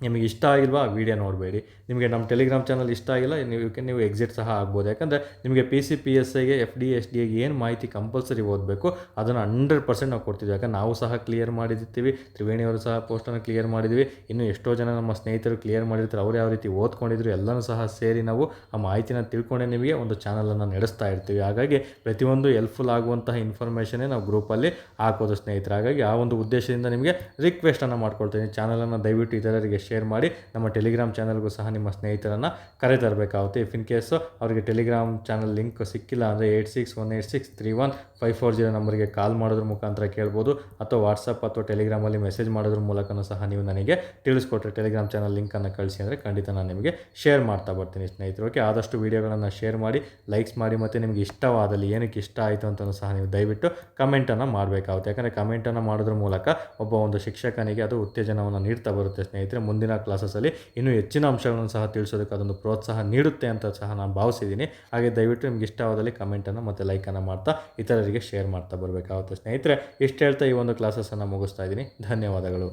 Speaker 1: ನಿಮಗೆ ಇಷ್ಟ ಆಗಿಲ್ವಾ ಆ ವಿಡಿಯೋ ನೋಡಬೇಡಿ, ನಿಮಗೆ ನಮ್ಮ ಟೆಲಿಗ್ರಾಮ್ ಚಾನಲ್ ಇಷ್ಟ ಆಗಿಲ್ಲ ನೀವು ಎಕ್ಸಿಟ್ ಸಹ ಆಗ್ಬೋದು. ಯಾಕಂದರೆ ನಿಮಗೆ PCPSIಗೆ FD SDಗೆ ಏನು ಮಾಹಿತಿ ಕಂಪಲ್ಸರಿ ಓದಬೇಕು ಅದನ್ನು 100% ನಾವು ಕೊಡ್ತಿದ್ವಿ. ಯಾಕಂದ್ರೆ ನಾವು ಸಹ ಕ್ಲಿಯರ್ ಮಾಡಿರ್ತೀವಿ, ತ್ರಿವೇಣಿಯವರು ಸಹ ಪೋಸ್ಟನ್ನು ಕ್ಲಿಯರ್ ಮಾಡಿದ್ವಿ, ಇನ್ನು ಎಷ್ಟೋ ಜನ ನಮ್ಮ ಸ್ನೇಹಿತರು ಕ್ಲಿಯರ್ ಮಾಡಿರ್ತಾರೆ, ಅವ್ರು ಯಾವ ರೀತಿ ಓದ್ಕೊಂಡಿದ್ರು ಎಲ್ಲನೂ ಸಹ ಸೇರಿ ನಾವು ಆ ಮಾಹಿತಿನ ತಿಳ್ಕೊಂಡೆ ನಿಮಗೆ ಒಂದು ಚಾನಲನ್ನು ನಡೆಸ್ತಾ ಇರ್ತೀವಿ. ಹಾಗಾಗಿ ಪ್ರತಿಯೊಂದು ಹೆಲ್ಪ್ಫುಲ್ ಆಗುವಂತಹ ಇನ್ಫಾರ್ಮೇಷನ್ನೇ ನಾವು ಗ್ರೂಪಲ್ಲಿ ಹಾಕೋದು ಸ್ನೇಹಿತರೆ. ಹಾಗಾಗಿ ಆ ಒಂದು ಉದ್ದೇಶದಿಂದ ನಿಮಗೆ ರಿಕ್ವೆಸ್ಟನ್ನು ಮಾಡ್ಕೊಳ್ತೀನಿ, ಚಾನಲನ್ನು ದಯವಿಟ್ಟು ಇತರರಿಗೆ ಶೇರ್ ಮಾಡಿ ನಮ್ಮ ಟೆಲಿಗ್ರಾಮ್ ಚಾನಲ್ಗೂ ಸಹ ನಿಮ್ಮ ಸ್ನೇಹಿತರನ್ನು ಕರೆತರಬೇಕಾಗುತ್ತೆ. ಇಫ್ ಇನ್ ಕೇಸು ಅವರಿಗೆ ಟೆಲಿಗ್ರಾಮ್ ಚಾನಲ್ ಲಿಂಕ್ ಸಿಕ್ಕಿಲ್ಲ ಅಂದರೆ 8618631540 ನಂಬರ್ಗೆ ಕಾಲ್ ಮಾಡೋದ್ರ ಮುಖಾಂತರ ಕೇಳ್ಬೋದು, ಅಥವಾ ವಾಟ್ಸಪ್ ಅಥವಾ ಟೆಲಿಗ್ರಾಮಲ್ಲಿ ಮೆಸೇಜ್ ಮಾಡೋದ್ರ ಮೂಲಕನೂ ಸಹ ನೀವು ನನಗೆ ತಿಳಿಸ್ಕೊಟ್ರೆ ಟೆಲಿಗ್ರಾಮ್ ಚಾನಲ್ ಲಿಂಕನ್ನು ಕಳಿಸಿ ಅಂದರೆ ಖಂಡಿತ ನಾನು ನಿಮಗೆ ಶೇರ್ ಮಾಡ್ತಾ ಬರ್ತೀನಿ ಸ್ನೇಹಿತರು. ಓಕೆ, ಆದಷ್ಟು ವೀಡಿಯೋಗಳನ್ನು ಶೇರ್ ಮಾಡಿ, ಲೈಕ್ಸ್ ಮಾಡಿ, ಮತ್ತು ನಿಮಗೆ ಇಷ್ಟವಾದಲ್ಲಿ ಏನಕ್ಕೆ ಇಷ್ಟ ಆಯಿತು ಅಂತಲೂ ಸಹ ನೀವು ದಯವಿಟ್ಟು ಕಮೆಂಟನ್ನು ಮಾಡಬೇಕಾಗುತ್ತೆ. ಯಾಕಂದರೆ ಕಮೆಂಟನ್ನು ಮಾಡೋದ್ರ ಮೂಲಕ ಒಬ್ಬ ಒಂದು ಶಿಕ್ಷಕನಿಗೆ ಅದು ಉತ್ತೇಜನವನ್ನು ನೀಡ್ತಾ ಬರುತ್ತೆ ಸ್ನೇಹಿತರೆ. ಮುಂದಿನ ಕ್ಲಾಸಸ್ಸಲ್ಲಿ ಇನ್ನೂ ಹೆಚ್ಚಿನ ಅಂಶಗಳನ್ನು ಸಹ ತಿಳಿಸೋದಕ್ಕೆ ಅದೊಂದು ಪ್ರೋತ್ಸಾಹ ನೀಡುತ್ತೆ ಅಂತ ಸಹ ನಾನು ಭಾವಿಸಿದ್ದೀನಿ. ಹಾಗೆ ದಯವಿಟ್ಟು ನಿಮ್ಗೆ ಇಷ್ಟವಾದಲ್ಲಿ ಕಮೆಂಟನ್ನು ಮತ್ತು ಲೈಕನ್ನು ಮಾಡ್ತಾ ಇತರರಿಗೆ ಶೇರ್ ಮಾಡ್ತಾ ಬರಬೇಕಾಗುತ್ತೆ ಸ್ನೇಹಿತರೆ. ಇಷ್ಟು ಹೇಳ್ತಾ ಈ ಒಂದು ಕ್ಲಾಸಸ್ಸನ್ನು ಮುಗಿಸ್ತಾ ಇದ್ದೀನಿ. ಧನ್ಯವಾದಗಳು.